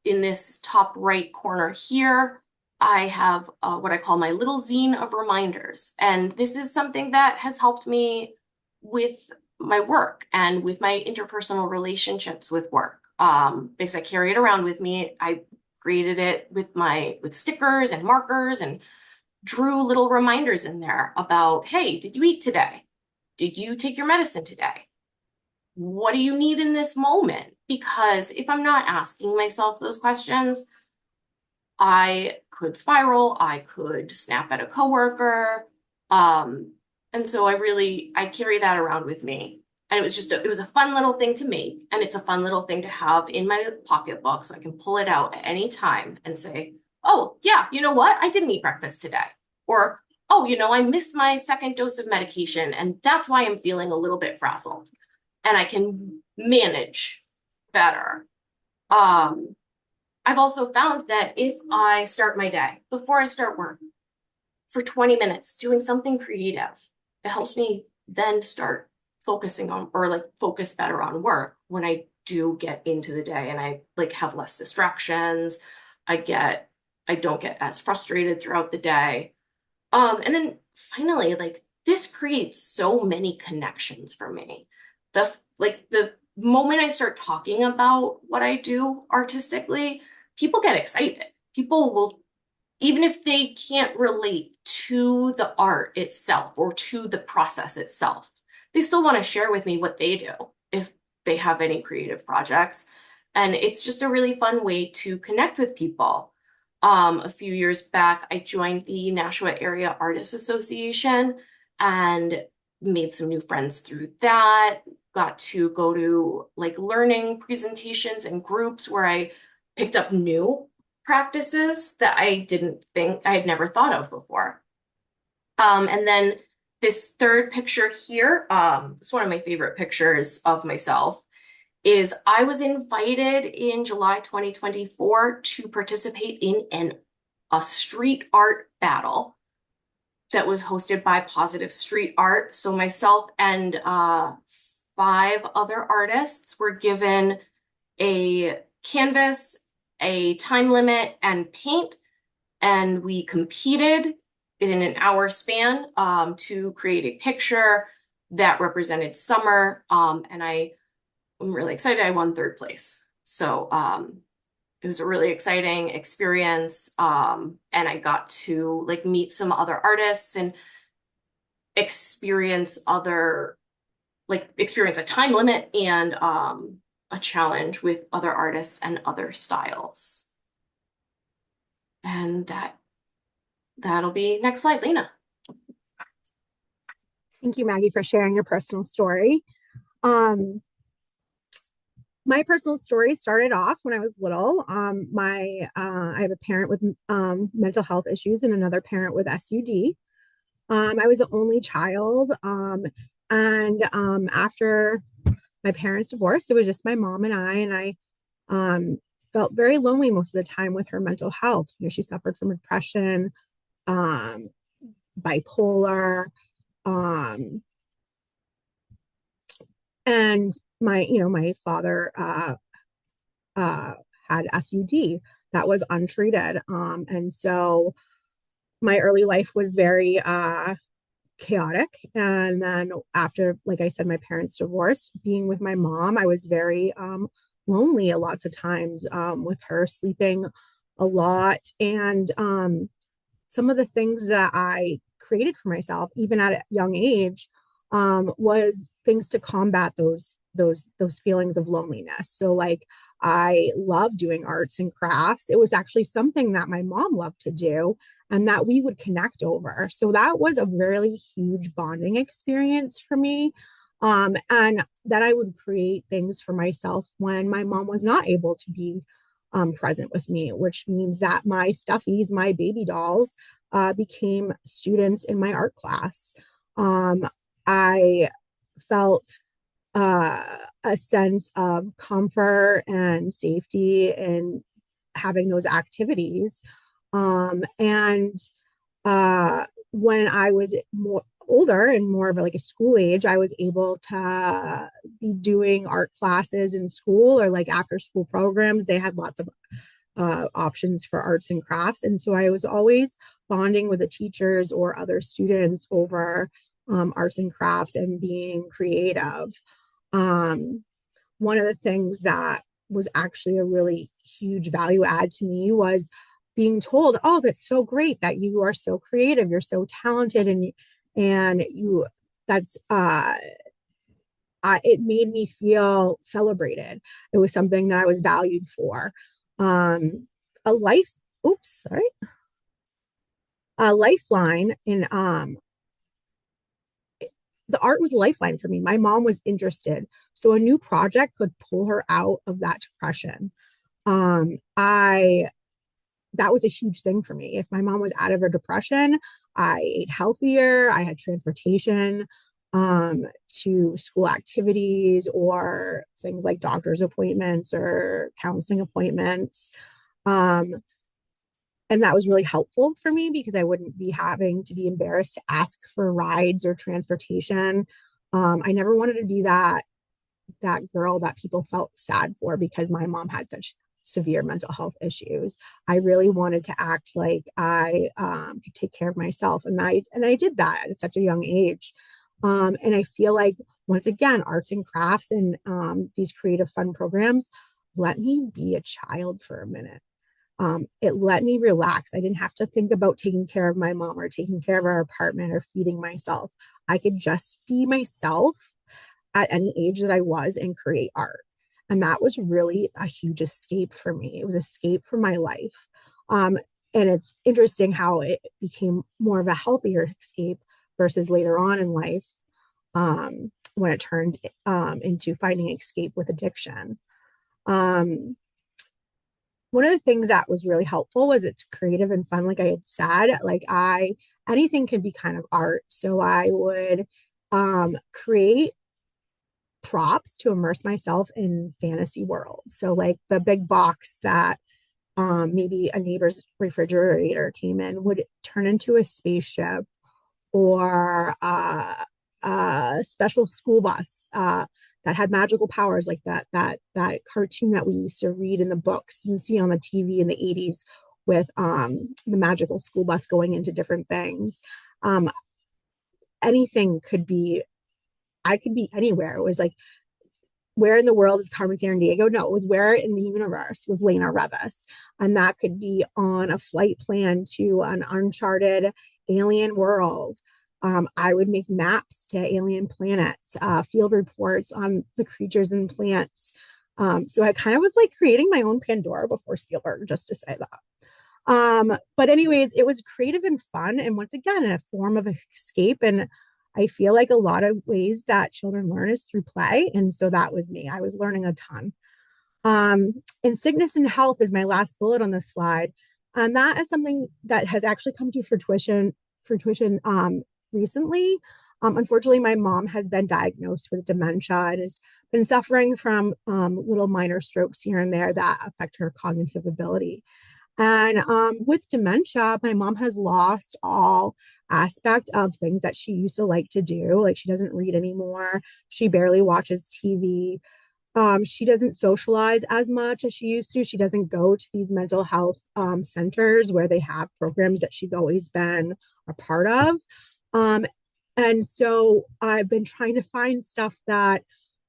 in this top right corner here, I have what I call my little zine of reminders. And this is something that has helped me with my work and with my interpersonal relationships with work. Because I carry it around with me. I created it with stickers and markers and drew little reminders in there about, hey, did you eat today? Did you take your medicine today? What do you need in this moment? Because if I'm not asking myself those questions, I could spiral, I could snap at a coworker. And so I carry that around with me. And it was a fun little thing to make. And it's a fun little thing to have in my pocketbook so I can pull it out at any time and say, oh, yeah, you know what? I didn't eat breakfast today. Or, oh, I missed my second dose of medication, and that's why I'm feeling a little bit frazzled. And I can manage better. I've also found that if I start my day before I start work for 20 minutes doing something creative, it helps me then start focusing on, or like focus better on work when I do get into the day and I like have less distractions. I don't get as frustrated throughout the day. And then finally, like this creates so many connections for me. The moment I start talking about what I do artistically, people get excited. People will, even if they can't relate to the art itself or to the process itself, they still want to share with me what they do if they have any creative projects. And it's just a really fun way to connect with people. A few years back, I joined the Nashua Area Artists Association and made some new friends through that. Got to go to like learning presentations and groups where I picked up new practices that I didn't think I had never thought of before. And then this third picture here, it's one of my favorite pictures of myself, is I was invited in July 2024 to participate in a street art battle that was hosted by Positive Street Art. So myself and 5 other artists were given a canvas, a time limit, and paint, and we competed in an hour span to create a picture that represented summer. And I'm really excited. I won 3rd place. So it was a really exciting experience. And I got to like meet some other artists and experience a time limit and a challenge with other artists and other styles. And that'll be next slide, Lena. Thank you, Maggie, for sharing your personal story. My personal story started off when I was little. I have a parent with mental health issues and another parent with SUD. I was the only child. And after my parents divorced, it was just my mom and I felt very lonely most of the time with her mental health. You know, she suffered from depression, bipolar, and my father had SUD that was untreated. And so my early life was very chaotic. And then after, like I said, my parents divorced, being with my mom, I was very lonely lots of times with her, sleeping a lot. And some of the things that I created for myself, even at a young age, was things to combat those feelings of loneliness. So like I love doing arts and crafts. It was actually something that my mom loved to do and that we would connect over. So that was a really huge bonding experience for me. And that I would create things for myself when my mom was not able to be present with me, which means that my stuffies, my baby dolls, became students in my art class. I felt a sense of comfort and safety in having those activities. And when I was more older and more of like a school age, I was able to be doing art classes in school or like after school programs. They had lots of options for arts and crafts. And so I was always bonding with the teachers or other students over arts and crafts and being creative. One of the things that was actually a really huge value add to me was being told, oh, that's so great that you are so creative, you're so talented, and you that's it made me feel celebrated. It was something that I was valued for. A lifeline in the art was a lifeline for me. My mom was interested, so a new project could pull her out of that depression. That was a huge thing for me. If my mom was out of her depression, I ate healthier. I had transportation to school activities or things like doctor's appointments or counseling appointments. And that was really helpful for me because I wouldn't be having to be embarrassed to ask for rides or transportation. I never wanted to be that girl that people felt sad for because my mom had such severe mental health issues. I really wanted to act like I could take care of myself, and I did that at such a young age. And I feel like once again, arts and crafts and these creative fun programs let me be a child for a minute. It let me relax. I didn't have to think about taking care of my mom or taking care of our apartment or feeding myself. I could just be myself at any age that I was and create art. And that was really a huge escape for me. It was escape from my life. And it's interesting how it became more of a healthier escape versus later on in life when it turned into finding escape with addiction. One of the things that was really helpful was it's creative and fun. Like I had said, anything can be kind of art. So I would create props to immerse myself in fantasy worlds. So like the big box that maybe a neighbor's refrigerator came in would turn into a spaceship, or a special school bus that had magical powers, like that cartoon that we used to read in the books and see on the TV in the 80s with the magical school bus going into different things. Anything could be, I could be anywhere. It was like, where in the world is Carmen Sandiego? No, it was where in the universe was Lena Revis. And that could be on a flight plan to an uncharted alien world. I would make maps to alien planets, field reports on the creatures and plants. So I kind of was like creating my own Pandora before Spielberg, just to say that. But anyways, it was creative and fun. And once again, a form of escape. And I feel like a lot of ways that children learn is through play. And so that was me. I was learning a ton. And sickness and health is my last bullet on this slide. And that is something that has actually come to fruition recently. Unfortunately, my mom has been diagnosed with dementia and has been suffering from little minor strokes here and there that affect her cognitive ability. And with dementia, my mom has lost all aspect of things that she used to like to do. Like she doesn't read anymore. She barely watches TV. She doesn't socialize as much as she used to. She doesn't go to these mental health centers where they have programs that she's always been a part of. And so I've been trying to find stuff that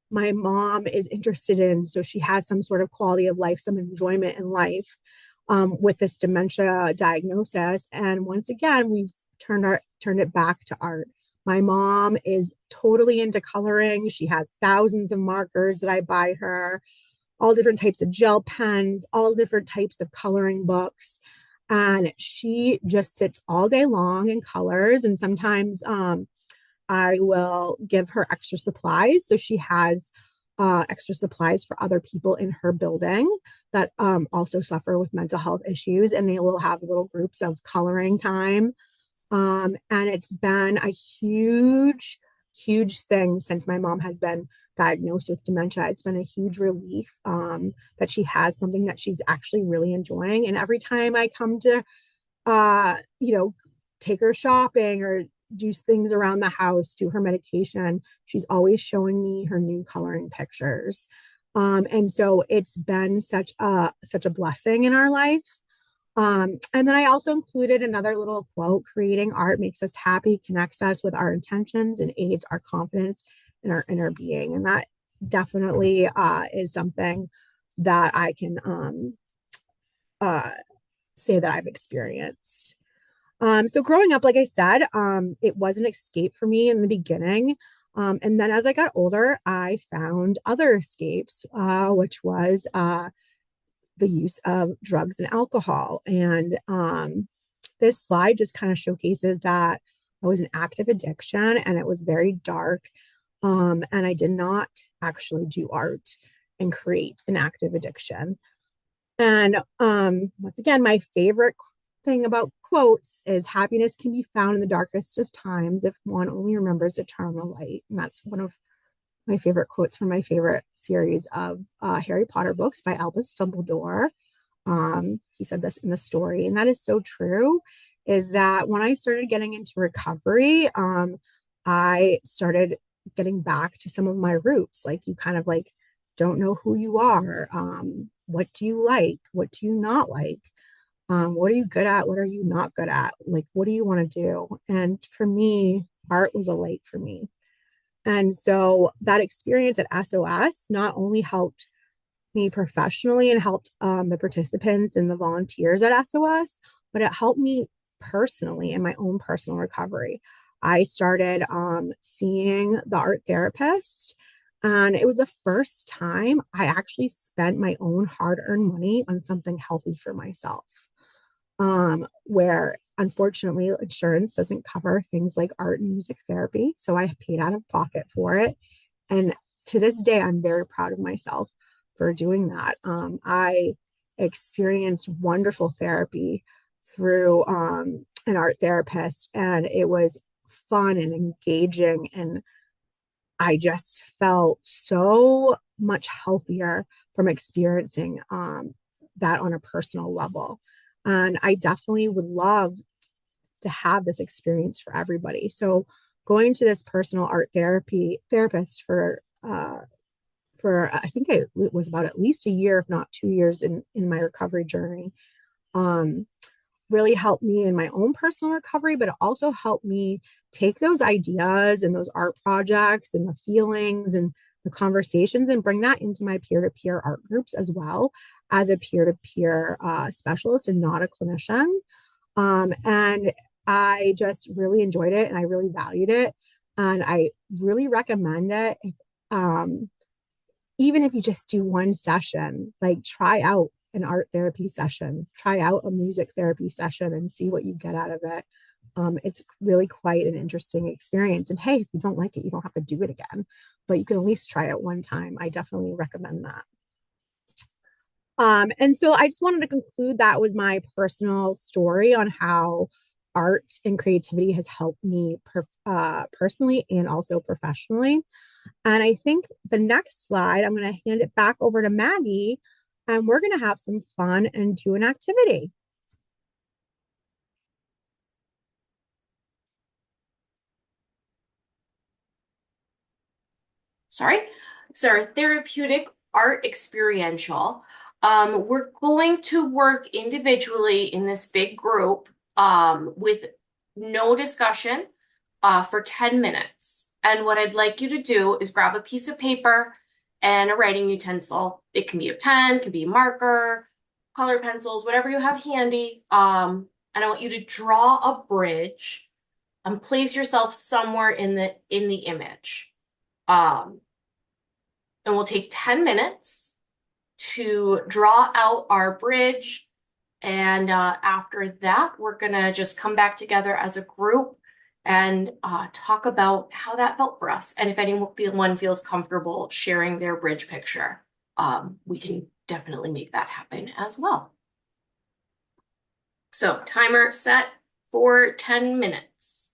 my mom is interested in, so she has some sort of quality of life, some enjoyment in life with this dementia diagnosis. And once again, we've turned it back to art. My mom is totally into coloring. She has thousands of markers that I buy her, all different types of gel pens, all different types of coloring books. And she just sits all day long and colors. And sometimes I will give her extra supplies. So she has extra supplies for other people in her building that also suffer with mental health issues. And they will have little groups of coloring time. And it's been a huge, huge thing since my mom has been diagnosed with dementia. It's been a huge relief that she has something that she's actually really enjoying. And every time I come to, take her shopping or do things around the house, do her medication, she's always showing me her new coloring pictures. And so it's been such a blessing in our life. And then I also included another little quote: creating art makes us happy, connects us with our intentions, and aids our confidence in our inner being. And that definitely is something that I can say that I've experienced. So growing up, like I said, it was an escape for me in the beginning. And then as I got older, I found other escapes, which was the use of drugs and alcohol. And this slide just kind of showcases that I was an active addiction and it was very dark. And I did not actually do art and create an active addiction. And once again, my favorite thing about quotes is happiness can be found in the darkest of times if one only remembers to turn on the light. And that's one of my favorite quotes from my favorite series of Harry Potter books by Albus Dumbledore. He said this in the story, and that is so true, is that when I started getting into recovery, I started getting back to some of my roots. Like you kind of like don't know who you are. What do you like? What do you not like? What are you good at? What are you not good at? Like, what do you want to do? And for me, art was a light for me. And so that experience at SOS not only helped me professionally and helped the participants and the volunteers at SOS, but it helped me personally in my own personal recovery. I started seeing the art therapist, and it was the first time I actually spent my own hard earned money on something healthy for myself. Where unfortunately insurance doesn't cover things like art and music therapy. So I paid out of pocket for it. And to this day, I'm very proud of myself for doing that. I experienced wonderful therapy through an art therapist, and it was fun and engaging. And I just felt so much healthier from experiencing that on a personal level. And I definitely would love to have this experience for everybody. So going to this personal art therapist for I think it was about at least a year, if not 2 years in my recovery journey, um, really helped me in my own personal recovery, but it also helped me take those ideas and those art projects and the feelings and the conversations and bring that into my peer-to-peer art groups as well as a peer-to-peer specialist and not a clinician. And I just really enjoyed it and I really valued it. And I really recommend it. Even if you just do one session, like try out an art therapy session, try out a music therapy session and see what you get out of it. It's really quite an interesting experience. And hey, if you don't like it, you don't have to do it again, but you can at least try it one time. I definitely recommend that. And so I just wanted to conclude that was my personal story on how art and creativity has helped me personally and also professionally. And I think the next slide, I'm going to hand it back over to Maggie, and we're going to have some fun and do an activity. Sorry. So our therapeutic art experiential. We're going to work individually in this big group with no discussion for 10 minutes. And what I'd like you to do is grab a piece of paper and a writing utensil. It can be a pen, it can be a marker, color pencils, whatever you have handy. And I want you to draw a bridge and place yourself somewhere in the image. And we'll take 10 minutes to draw out our bridge. And after that, we're going to just come back together as a group and talk about how that felt for us. And if anyone feels comfortable sharing their bridge picture, we can definitely make that happen as well. So timer set for 10 minutes.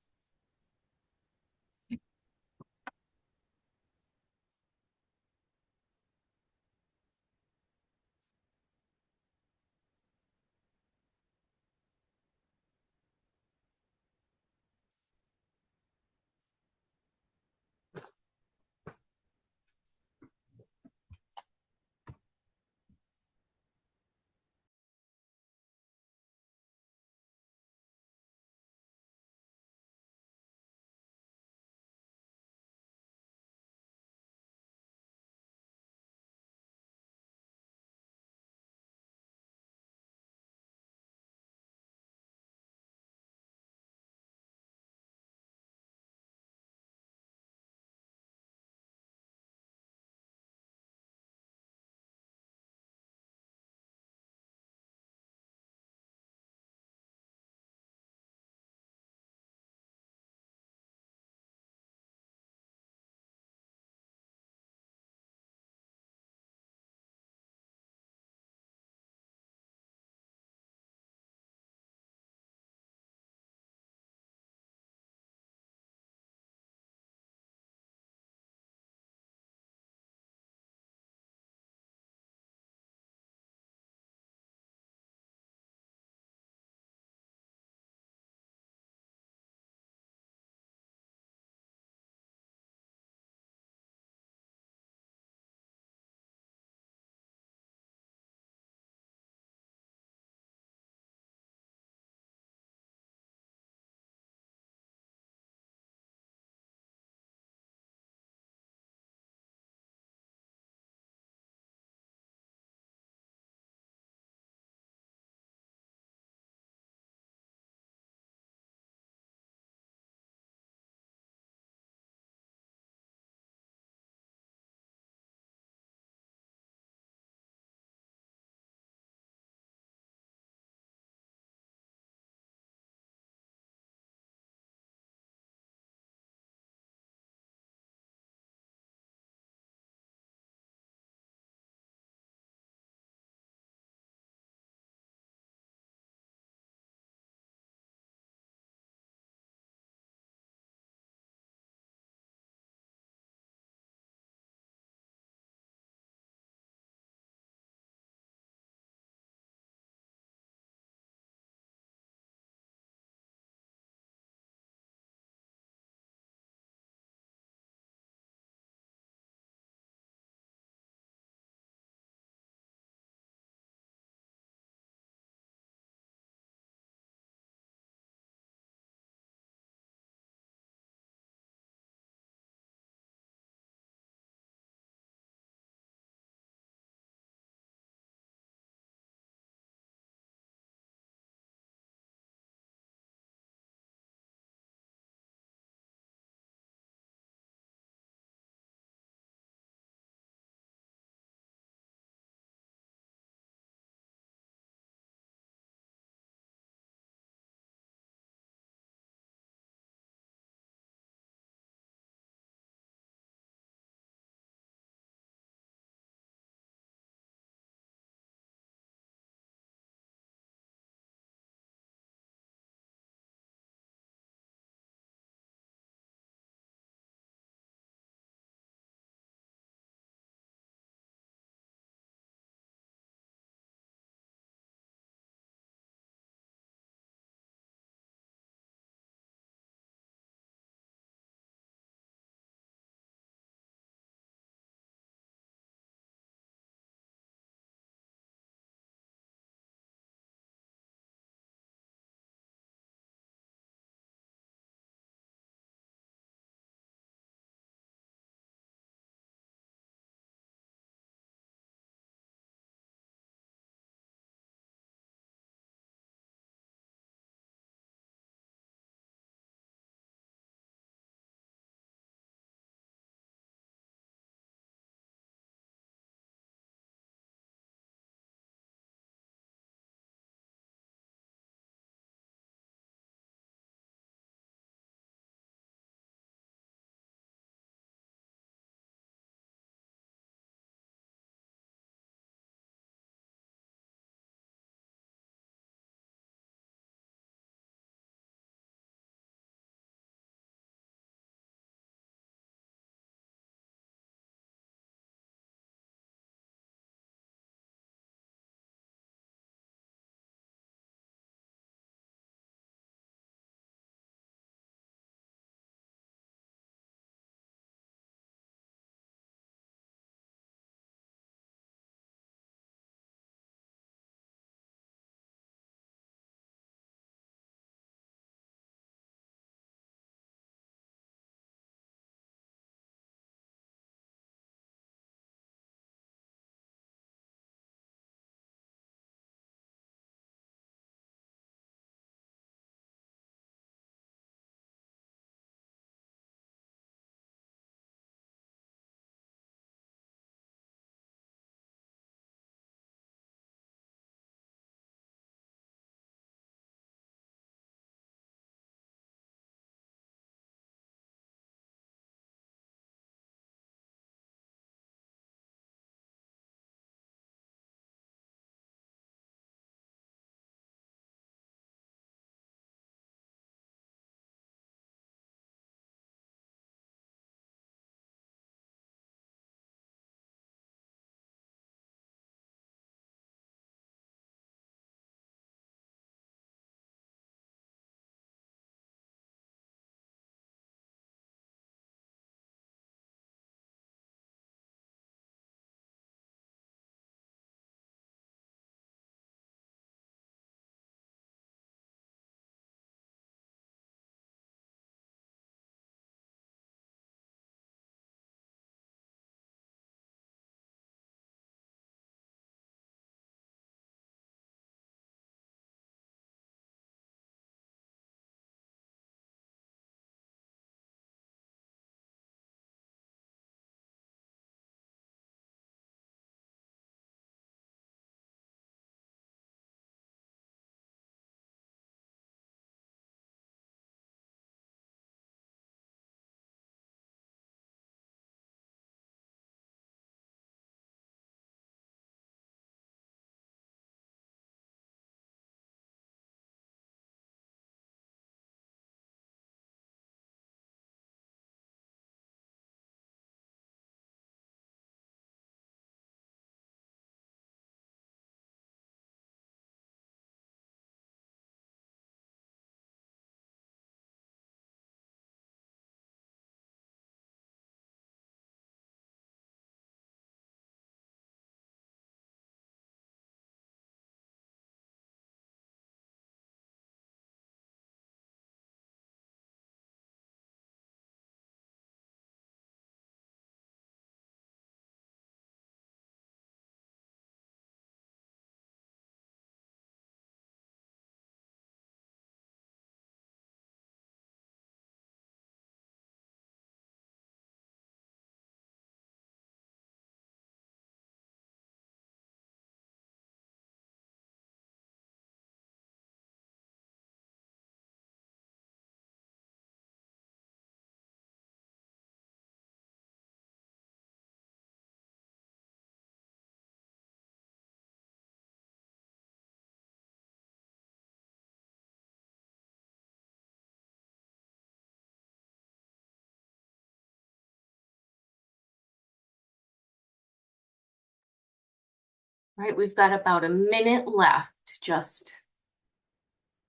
Right, we've got about a minute left just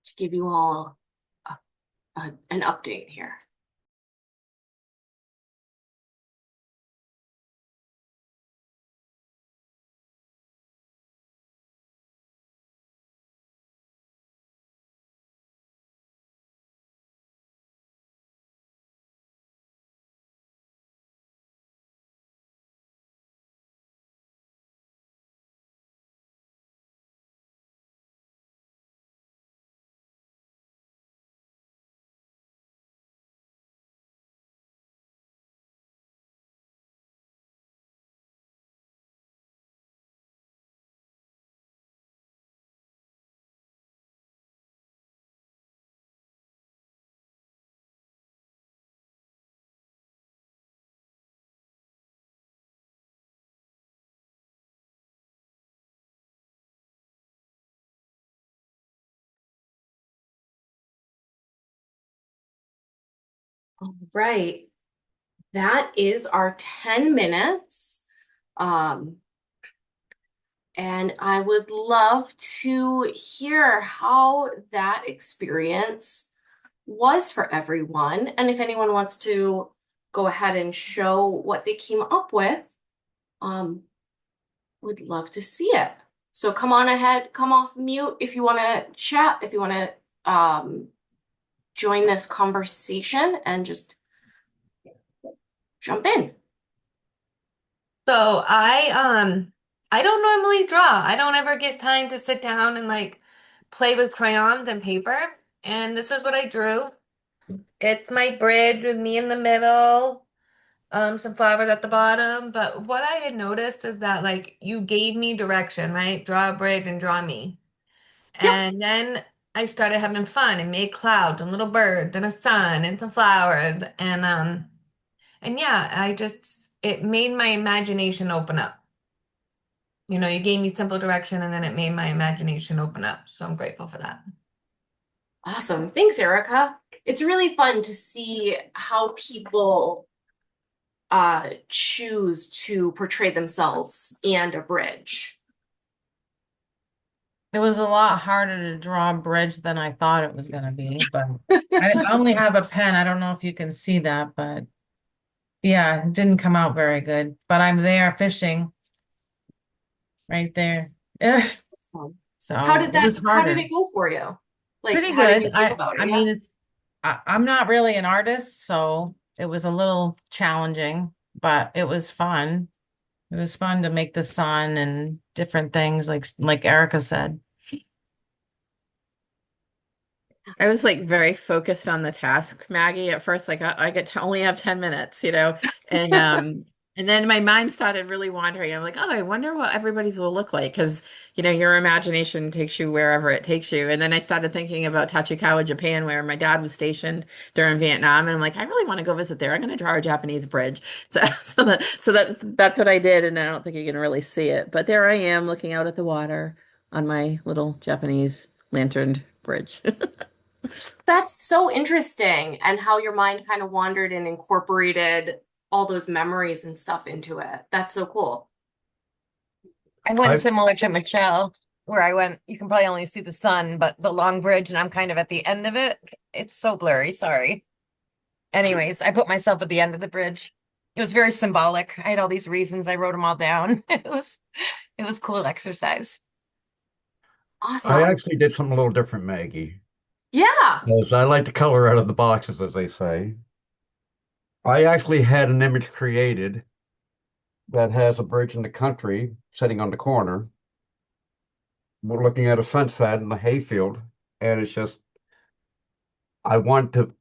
to give you all an update here. All right, that is our 10 minutes. And I would love to hear how that experience was for everyone. And if anyone wants to go ahead and show what they came up with, would love to see it. So come on ahead, come off mute if you want to chat, if you want to join this conversation and just jump in. So I don't normally draw. I don't ever get time to sit down and like play with crayons and paper. And this is what I drew. It's my bridge with me in the middle, some flowers at the bottom. But what I had noticed is that like you gave me direction, right? Draw a bridge and draw me. Yep. And then I started having fun and made clouds and little birds and a sun and some flowers and yeah, it made my imagination open up. You know, you gave me simple direction and then it made my imagination open up. So I'm grateful for that. Awesome. Thanks, Erica. It's really fun to see how people choose to portray themselves and a bridge. It was a lot harder to draw a bridge than I thought it was going to be, but I only have a pen. I don't know if you can see that, but yeah, it didn't come out very good. But I'm there fishing right there. Ugh. So How did it was harder. it go for you? Like, Pretty how did good. you feel about it? I mean, I'm not really an artist, so it was a little challenging, but it was fun. It was fun to make the sun and different things like Erica said. I was like very focused on the task, Maggie, at first. Like I get to only have 10 minutes, you know, and then my mind started really wandering. I'm like, oh, I wonder what everybody's will look like because you know your imagination takes you wherever it takes you. And then I started thinking about Tachikawa, Japan, where my dad was stationed during Vietnam, and I'm like, I really want to go visit there. I'm going to draw a Japanese bridge. That's what I did, and I don't think you can really see it, but there I am looking out at the water on my little Japanese lanterned bridge. That's so interesting, and how your mind kind of wandered and incorporated all those memories and stuff into it. That's so cool. I went similar to Michelle, where I went, you can probably only see the sun, but the long bridge, and I'm kind of at the end of it. It's so blurry, sorry. Anyways, I put myself at the end of the bridge. It was very symbolic. I had all these reasons. I wrote them all down. It was cool exercise. Awesome. I actually did something a little different, Maggie. Yeah. Because I like to color out of the boxes, as they say. I actually had an image created that has a bridge in the country sitting on the corner. We're looking at a sunset in the hayfield, and it's just, I want to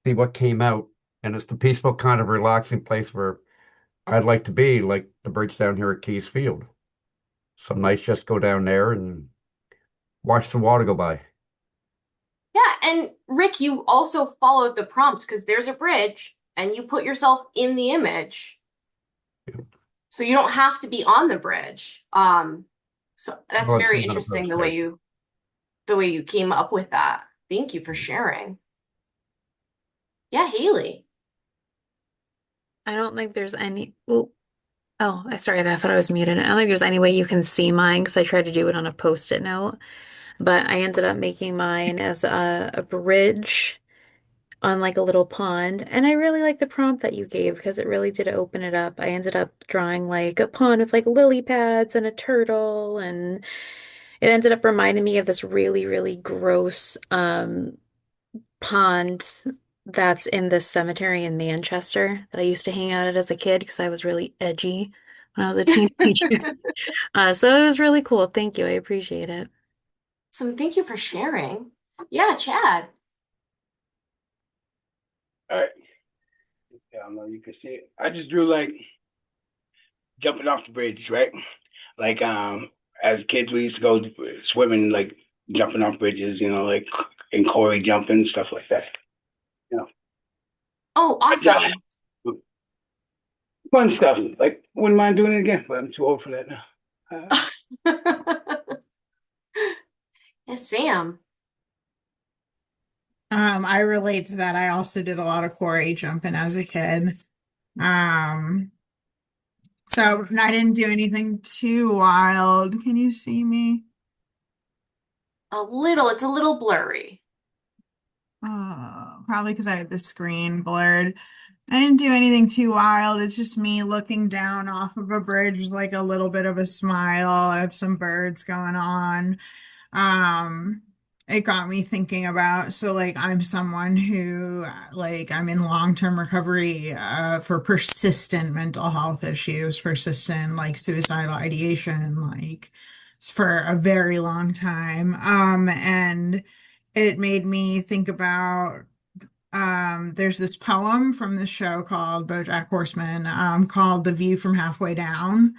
see what came out. And it's the peaceful kind of relaxing place where I'd like to be, like the bridge down here at Keys Field. Some nights just go down there and watch the water go by. Yeah, and Rick, you also followed the prompt because there's a bridge and you put yourself in the image. So you don't have to be on the bridge. So that's very interesting the way you came up with that. Thank you for sharing. Yeah, Haley. I don't think there's any. Well, Oh, I sorry, I thought I was muted. I don't think there's any way you can see mine because I tried to do it on a post-it note, but I ended up making mine as a bridge on like a little pond. And I really like the prompt that you gave because it really did open it up. I ended up drawing like a pond with like lily pads and a turtle, and it ended up reminding me of this really, really gross pond that's in this cemetery in Manchester that I used to hang out at as a kid because I was really edgy when I was a teenager. So it was really cool. Thank you. I appreciate it. So thank you for sharing. Yeah, Chad. All right. I don't know, you can see it. I just drew like jumping off the bridge, right? Like as kids we used to go swimming, like jumping off bridges, like in Corey jumping, stuff like that. You know. Oh, awesome. Fun stuff. Like wouldn't mind doing it again, but I'm too old for that now. Yes, Sam. I relate to that. I also did a lot of quarry jumping as a kid. So I didn't do anything too wild. Can you see me? A little, it's a little blurry. Probably because I have the screen blurred. I didn't do anything too wild. It's just me looking down off of a bridge, like a little bit of a smile. I have some birds going on. Um, it got me thinking about, so like I'm someone who like I'm in long-term recovery for persistent mental health issues, persistent like suicidal ideation, like for a very long time. And it made me think about there's this poem from the show called BoJack Horseman, called The View from Halfway Down.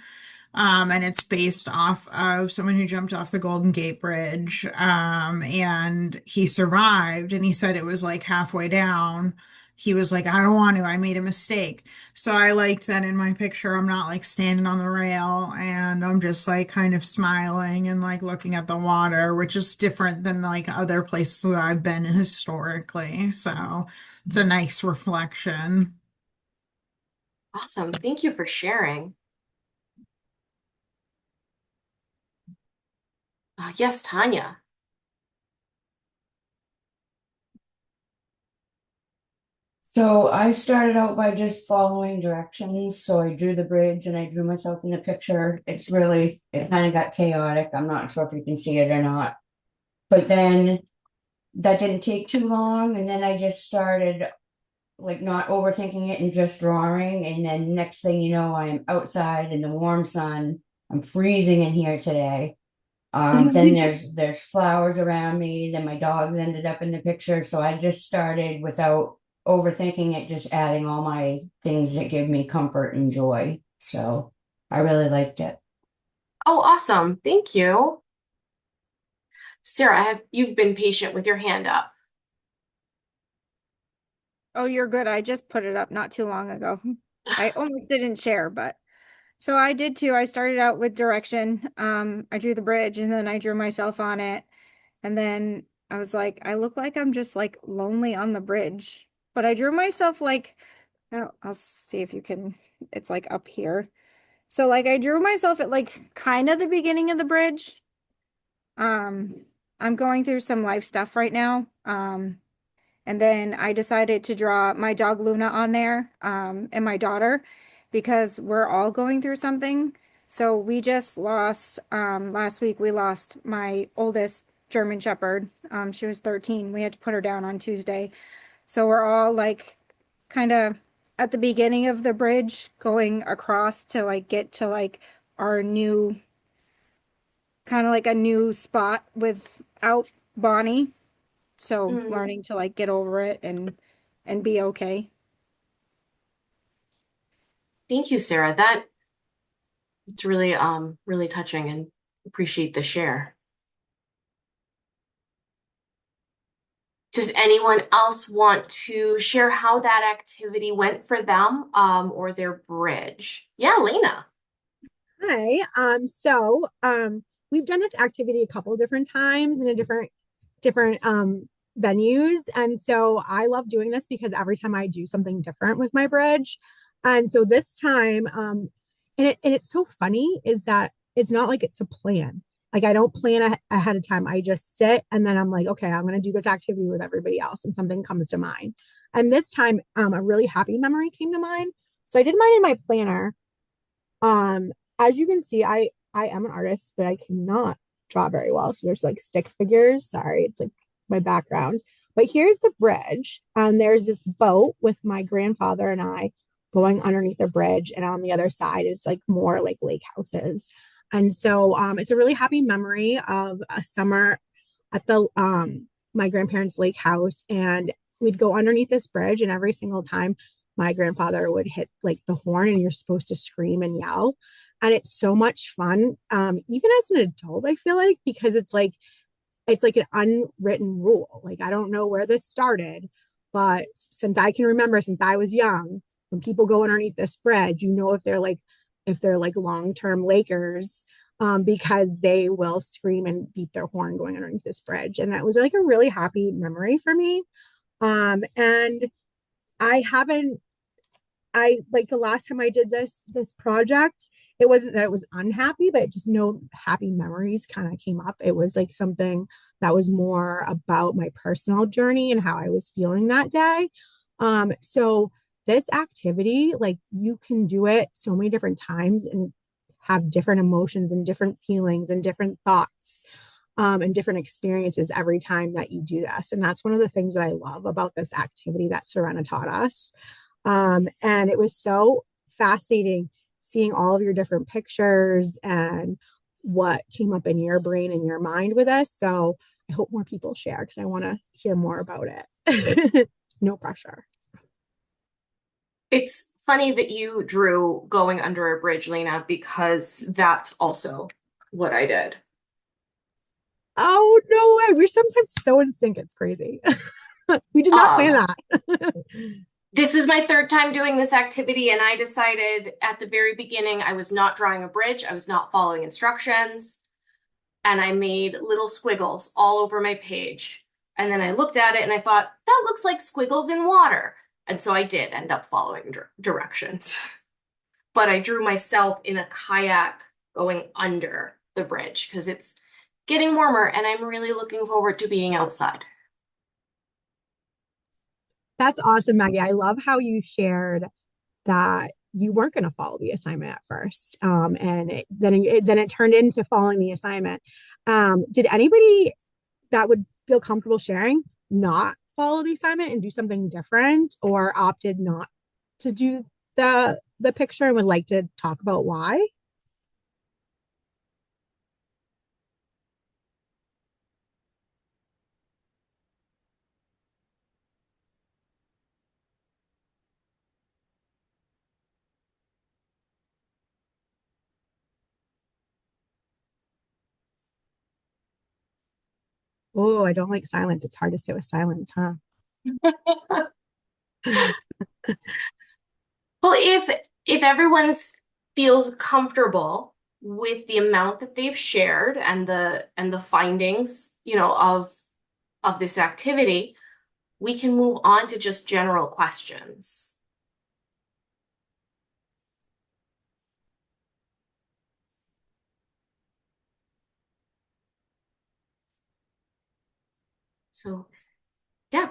And it's based off of someone who jumped off the Golden Gate Bridge. And he survived, and he said it was like halfway down. He was like, I don't want to, I made a mistake. So I liked that in my picture. I'm not like standing on the rail and I'm just like kind of smiling and like looking at the water, which is different than like other places where I've been historically. So it's a nice reflection. Awesome. Thank you for sharing. Yes, Tanya. So I started out by just following directions. So I drew the bridge and I drew myself in the picture. It kind of got chaotic. I'm not sure if you can see it or not. But then that didn't take too long. And then I just started like not overthinking it and just drawing. And then next thing you know, I'm outside in the warm sun. I'm freezing in here today. Then there's flowers around me. Then my dogs ended up in the picture. So I just started without overthinking it, just adding all my things that give me comfort and joy. So I really liked it. Oh, awesome. Thank you. Sarah, you've been patient with your hand up. Oh, you're good. I just put it up not too long ago. I almost didn't share, but so I did too. I started out with direction. I drew the bridge and then I drew myself on it. And then I was like, I look like I'm just like lonely on the bridge. But I drew myself like, I'll see if you can, it's like up here. So like I drew myself at like kind of the beginning of the bridge. I'm going through some life stuff right now. And then I decided to draw my dog Luna on there, and my daughter, because we're all going through something. So we just lost, last week we lost my oldest German Shepherd. She was 13. We had to put her down on Tuesday. So we're all like kind of at the beginning of the bridge going across to like get to like our new, kind of like a new spot without Bonnie. So learning to like get over it and be okay. Thank you, Sarah. It's really really touching, and appreciate the share. Does anyone else want to share how that activity went for them, or their bridge? Yeah, Lena. Hi. We've done this activity a couple different times in a different venues. And so I love doing this because every time I do something different with my bridge. And so this time, and it's so funny is that it's not like it's a plan. Like I don't plan ahead of time. I just sit and then I'm like, okay, I'm going to do this activity with everybody else, and something comes to mind. And this time, a really happy memory came to mind. So I did mine in my planner. Um, as you can see, I am an artist, but I cannot draw very well. So there's like stick figures. Sorry, it's like my background. But here's the bridge. And there's this boat with my grandfather and I going underneath the bridge. And on the other side is like more like lake houses. And so it's a really happy memory of a summer at the my grandparents' lake house. And we'd go underneath this bridge, and every single time my grandfather would hit like the horn, and you're supposed to scream and yell. And it's so much fun, even as an adult, I feel like, because it's like an unwritten rule. Like I don't know where this started, but since I can remember, since I was young, when people go underneath this bridge, you know if they're like long-term Lakers, because they will scream and beat their horn going underneath this bridge. And that was like a really happy memory for me. And I haven't I like the last time I did this project, it wasn't that it was unhappy, but just no happy memories kind of came up. It was like something that was more about my personal journey and how I was feeling that day. So this activity, like you can do it so many different times and have different emotions and different feelings and different thoughts, and different experiences every time that you do this. And that's one of the things that I love about this activity that Serena taught us. And it was so fascinating seeing all of your different pictures and what came up in your brain and your mind with us. So I hope more people share because I want to hear more about it. No pressure. It's funny that you drew going under a bridge, Lena, because that's also what I did. Oh, no way. We're sometimes so in sync. It's crazy. We did not plan that. This was my third time doing this activity, and I decided at the very beginning I was not drawing a bridge. I was not following instructions. And I made little squiggles all over my page. And then I looked at it and I thought, that looks like squiggles in water. And so I did end up following directions. But I drew myself in a kayak going under the bridge because it's getting warmer and I'm really looking forward to being outside. That's awesome, Maggie. I love how you shared that you weren't going to follow the assignment at first, and then it turned into following the assignment. Did anybody that would feel comfortable sharing not follow the assignment and do something different, or opted not to do the picture and would like to talk about why? Oh, I don't like silence. It's hard to sit with silence, huh? Well, if everyone feels comfortable with the amount that they've shared and the findings, of this activity, we can move on to just general questions. So, yeah.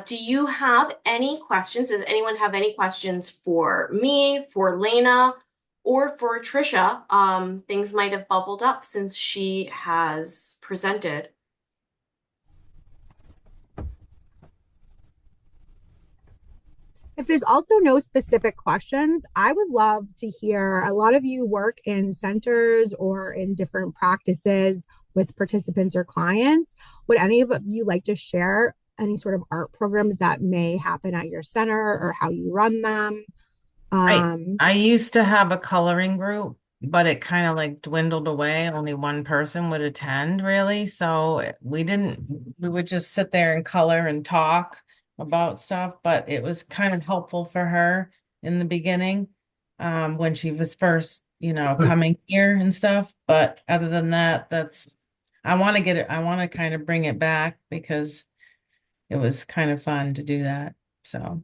Do you have any questions? Does anyone have any questions for me, for Lena, or for Trisha? Things might have bubbled up since she has presented. If there's also no specific questions, I would love to hear. A lot of you work in centers or in different practices with participants or clients. Would any of you like to share any sort of art programs that may happen at your center or how you run them? I used to have a coloring group, but it kind of like dwindled away. Only one person would attend, really. So we would just sit there and color and talk about stuff, but it was kind of helpful for her in the beginning, when she was first, coming here and stuff. But other than that, I want to get it, I want to kind of bring it back because it was kind of fun to do that. So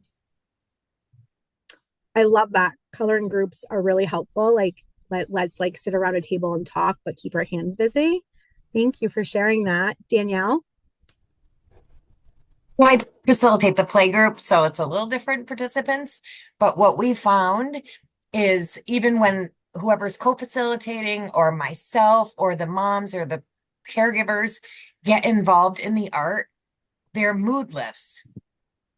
I love that. coloring groups are really helpful. Like let's like sit around a table and talk, but keep our hands busy. Thank you for sharing that. Danielle? Well, I facilitate the play group, so it's a little different participants. But what we found is even when whoever's co-facilitating or myself or the moms or the caregivers get involved in the art, their mood lifts.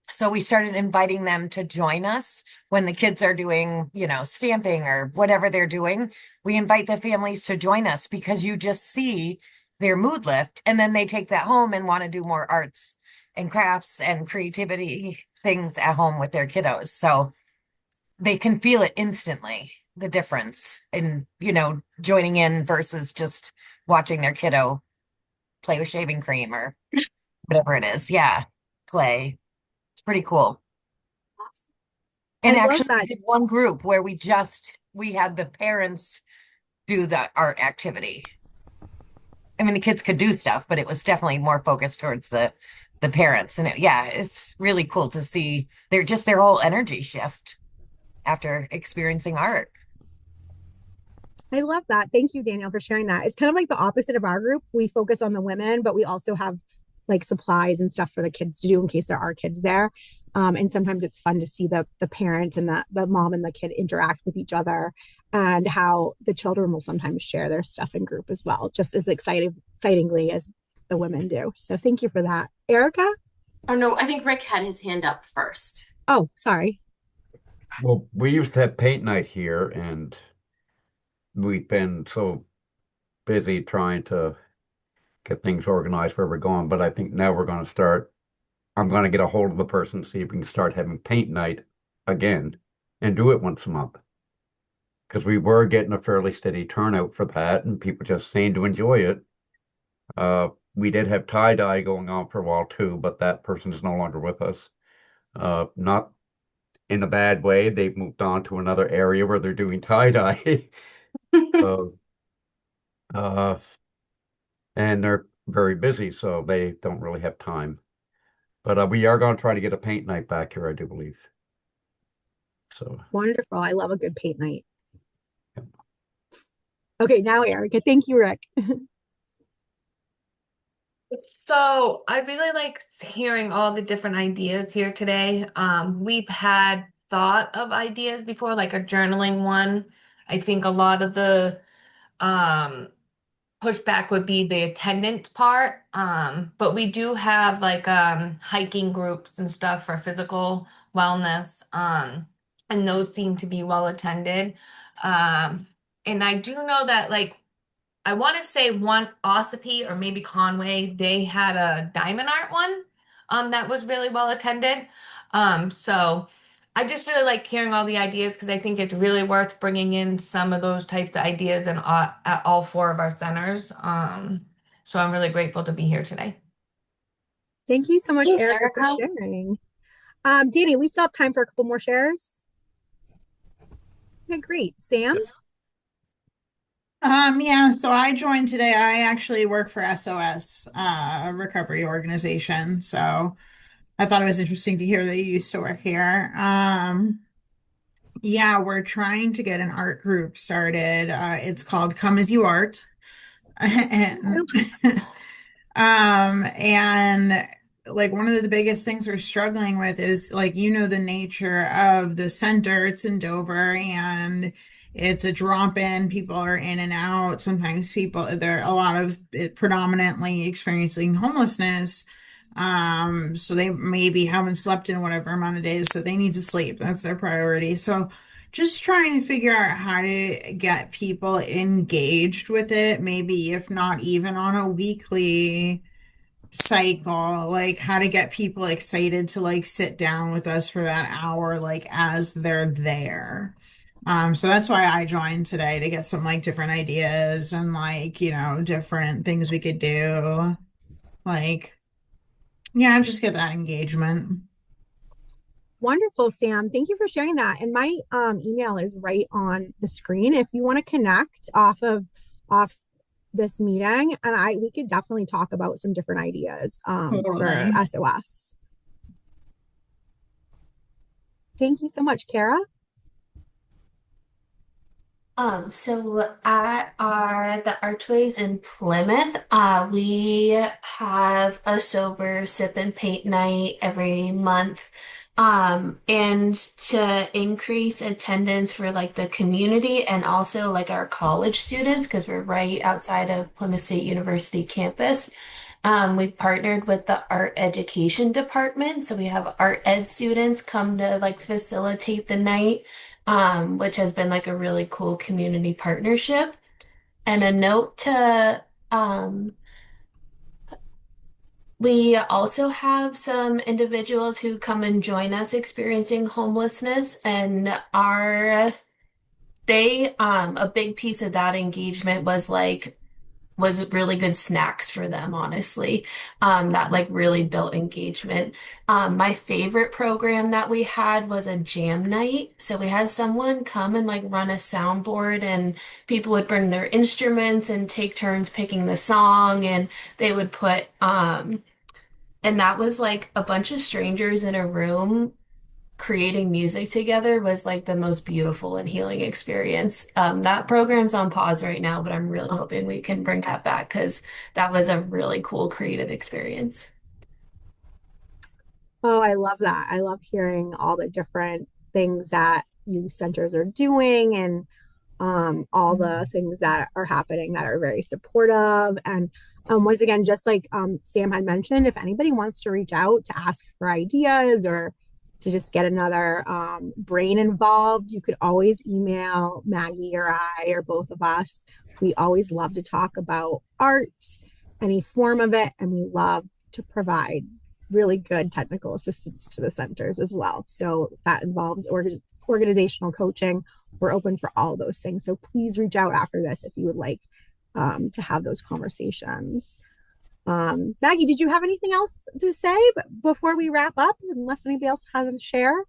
So we started inviting them to join us when the kids are doing, stamping or whatever they're doing. We invite the families to join us because you just see their mood lift, and then they take that home and want to do more arts and crafts and creativity things at home with their kiddos. So they can feel it instantly, the difference in, joining in versus just watching their kiddo play with shaving cream or whatever it is. Yeah, clay. It's pretty cool. And I love actually, that. we did one group where we had the parents do the art activity. I mean, the kids could do stuff, but it was definitely more focused towards the parents. And it's really cool to see their whole energy shift after experiencing art. I love that. Thank you, Danielle, for sharing that. It's kind of like the opposite of our group. We focus on the women, but we also have like supplies and stuff for the kids to do in case there are kids there. And sometimes it's fun to see the parent and the mom and the kid interact with each other, and how the children will sometimes share their stuff in group as well, just as excitingly as the women do. So thank you for that. Erica? Oh, no, I think Rick had his hand up first. Oh, sorry. Well, we used to have paint night here, and we've been so busy trying to get things organized where we're going. But I think now I'm going to get a hold of the person, see if we can start having paint night again and do it once a month. Because we were getting a fairly steady turnout for that, and people just seemed to enjoy it. We did have tie-dye going on for a while too, but that person is no longer with us. Not in a bad way. They've moved on to another area where they're doing tie-dye. So, and they're very busy, so they don't really have time. But we are going to try to get a paint night back here, I do believe. So Wonderful. I love a good paint night. Okay, now Erica. Thank you, Rick. So I really like hearing all the different ideas here today. We've had thought of ideas before, like a journaling one. I think a lot of the pushback would be the attendance part. But we do have like hiking groups and stuff for physical wellness. And those seem to be well attended. And I do know that like I want to say one Ossipee or maybe Conway, they had a diamond art one that was really well attended. So I just really like hearing all the ideas because I think it's really worth bringing in some of those types of ideas and at all four of our centers. So I'm really grateful to be here today. Thank you so much, Thanks, Erica, for Erica. sharing. Danny, we still have time for a couple more shares. Okay, great. Sam? Yeah, so I joined today. I actually work for SOS, a recovery organization. So I thought it was interesting to hear that you used to work here. Yeah, we're trying to get an art group started. It's called Come As You Art. And and like one of the biggest things we're struggling with is like the nature of the center. It's in Dover, and it's a drop-in. People are in and out. Sometimes there are a lot of it predominantly experiencing homelessness. So they maybe haven't slept in whatever amount of days, so they need to sleep. That's their priority. So just trying to figure out how to get people engaged with it, maybe if not even on a weekly cycle, like how to get people excited to like sit down with us for that hour, like as they're there. So that's why I joined today, to get some like different ideas and like, different things we could do. Like, yeah, just get that engagement. Wonderful, Sam. Thank you for sharing that. And my email is right on the screen if you want to connect off this meeting, and we could definitely talk about some different ideas for SOS. Thank you so much, Kara. So at the Archways in Plymouth, we have a sober sip and paint night every month. And to increase attendance for like the community and also like our college students, because we're right outside of Plymouth State University campus. We've partnered with the art education department. So we have art ed students come to like facilitate the night, which has been like a really cool community partnership. And a note to, we also have some individuals who come and join us experiencing homelessness and a big piece of that engagement was really good snacks for them, honestly. That like really built engagement. My favorite program that we had was a jam night. So we had someone come and like run a soundboard and people would bring their instruments and take turns picking the song and they would and that was like a bunch of strangers in a room creating music together was like the most beautiful and healing experience. That program's on pause right now, but I'm really hoping we can bring that back because that was a really cool creative experience. Oh, I love that. I love hearing all the different things that youth centers are doing and all the things that are happening that are very supportive. And once again, just like Sam had mentioned, if anybody wants to reach out to ask for ideas or to just get another brain involved, you could always email Maggie or I or both of us. We always love to talk about art, any form of it, and we love to provide really good technical assistance to the centers as well. So that involves organizational coaching. We're open for all those things. So please reach out after this if you would like to have those conversations. Maggie, did you have anything else to say before we wrap up, unless anybody else has a share?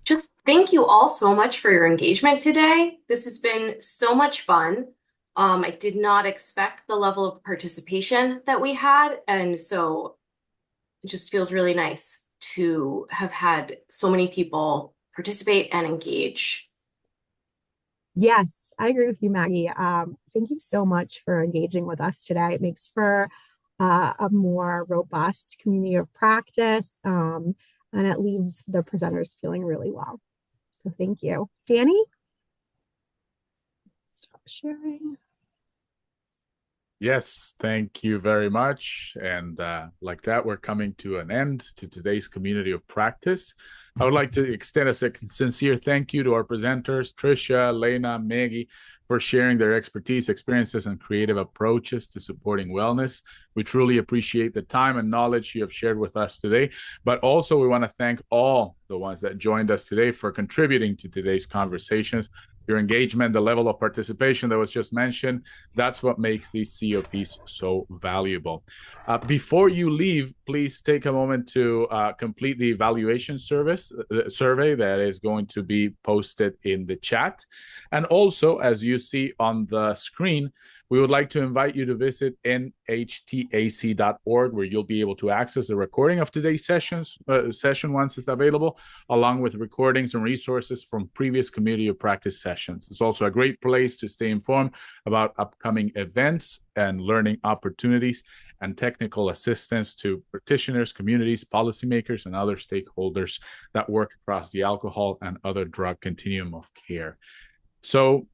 Just thank you all so much for your engagement today. This has been so much fun. I did not expect the level of participation that we had, and so it just feels really nice to have had so many people participate and engage. Yes, I agree with you, Maggie. Thank you so much for engaging with us today. It makes for a more robust community of practice, and it leaves the presenters feeling really well. So thank you. Danny? Stop sharing. Yes, thank you very much. And like that, we're coming to an end to today's community of practice. I would like to extend a sincere thank you to our presenters, Tricia, Lena, Maggie, for sharing their expertise, experiences, and creative approaches to supporting wellness. We truly appreciate the time and knowledge you have shared with us today. But also, we want to thank all the ones that joined us today for contributing to today's conversations. Your engagement, the level of participation that was just mentioned, that's what makes these COPs so valuable. Before you leave, please take a moment to complete the evaluation survey that is going to be posted in the chat. And also, as you see on the screen, we would like to invite you to visit nhtac.org, where you'll be able to access the recording of today's session once it's available, along with recordings and resources from previous community of practice sessions. It's also a great place to stay informed about upcoming events and learning opportunities and technical assistance to practitioners, communities, policymakers, and other stakeholders that work across the alcohol and other drug continuum of care. So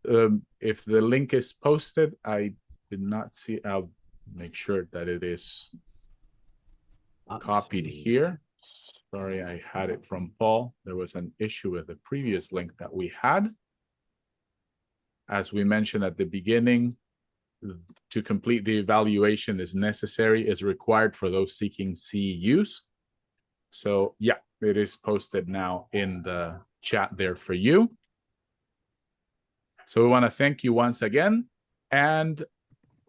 if the link is posted, I did not see, I'll make sure that it is copied here. Sorry, I had it from Paul. There was an issue with the previous link that we had. As we mentioned at the beginning, to complete the evaluation is required for those seeking CEUs. So yeah, it is posted now in the chat there for you. So we want to thank you once again and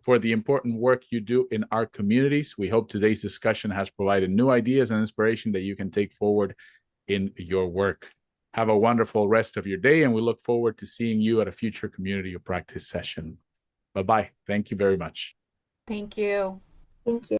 for the important work you do in our communities. We hope today's discussion has provided new ideas and inspiration that you can take forward in your work. Have a wonderful rest of your day, and we look forward to seeing you at a future community of practice session. Bye-bye. Thank you very much. Thank you. Thank you.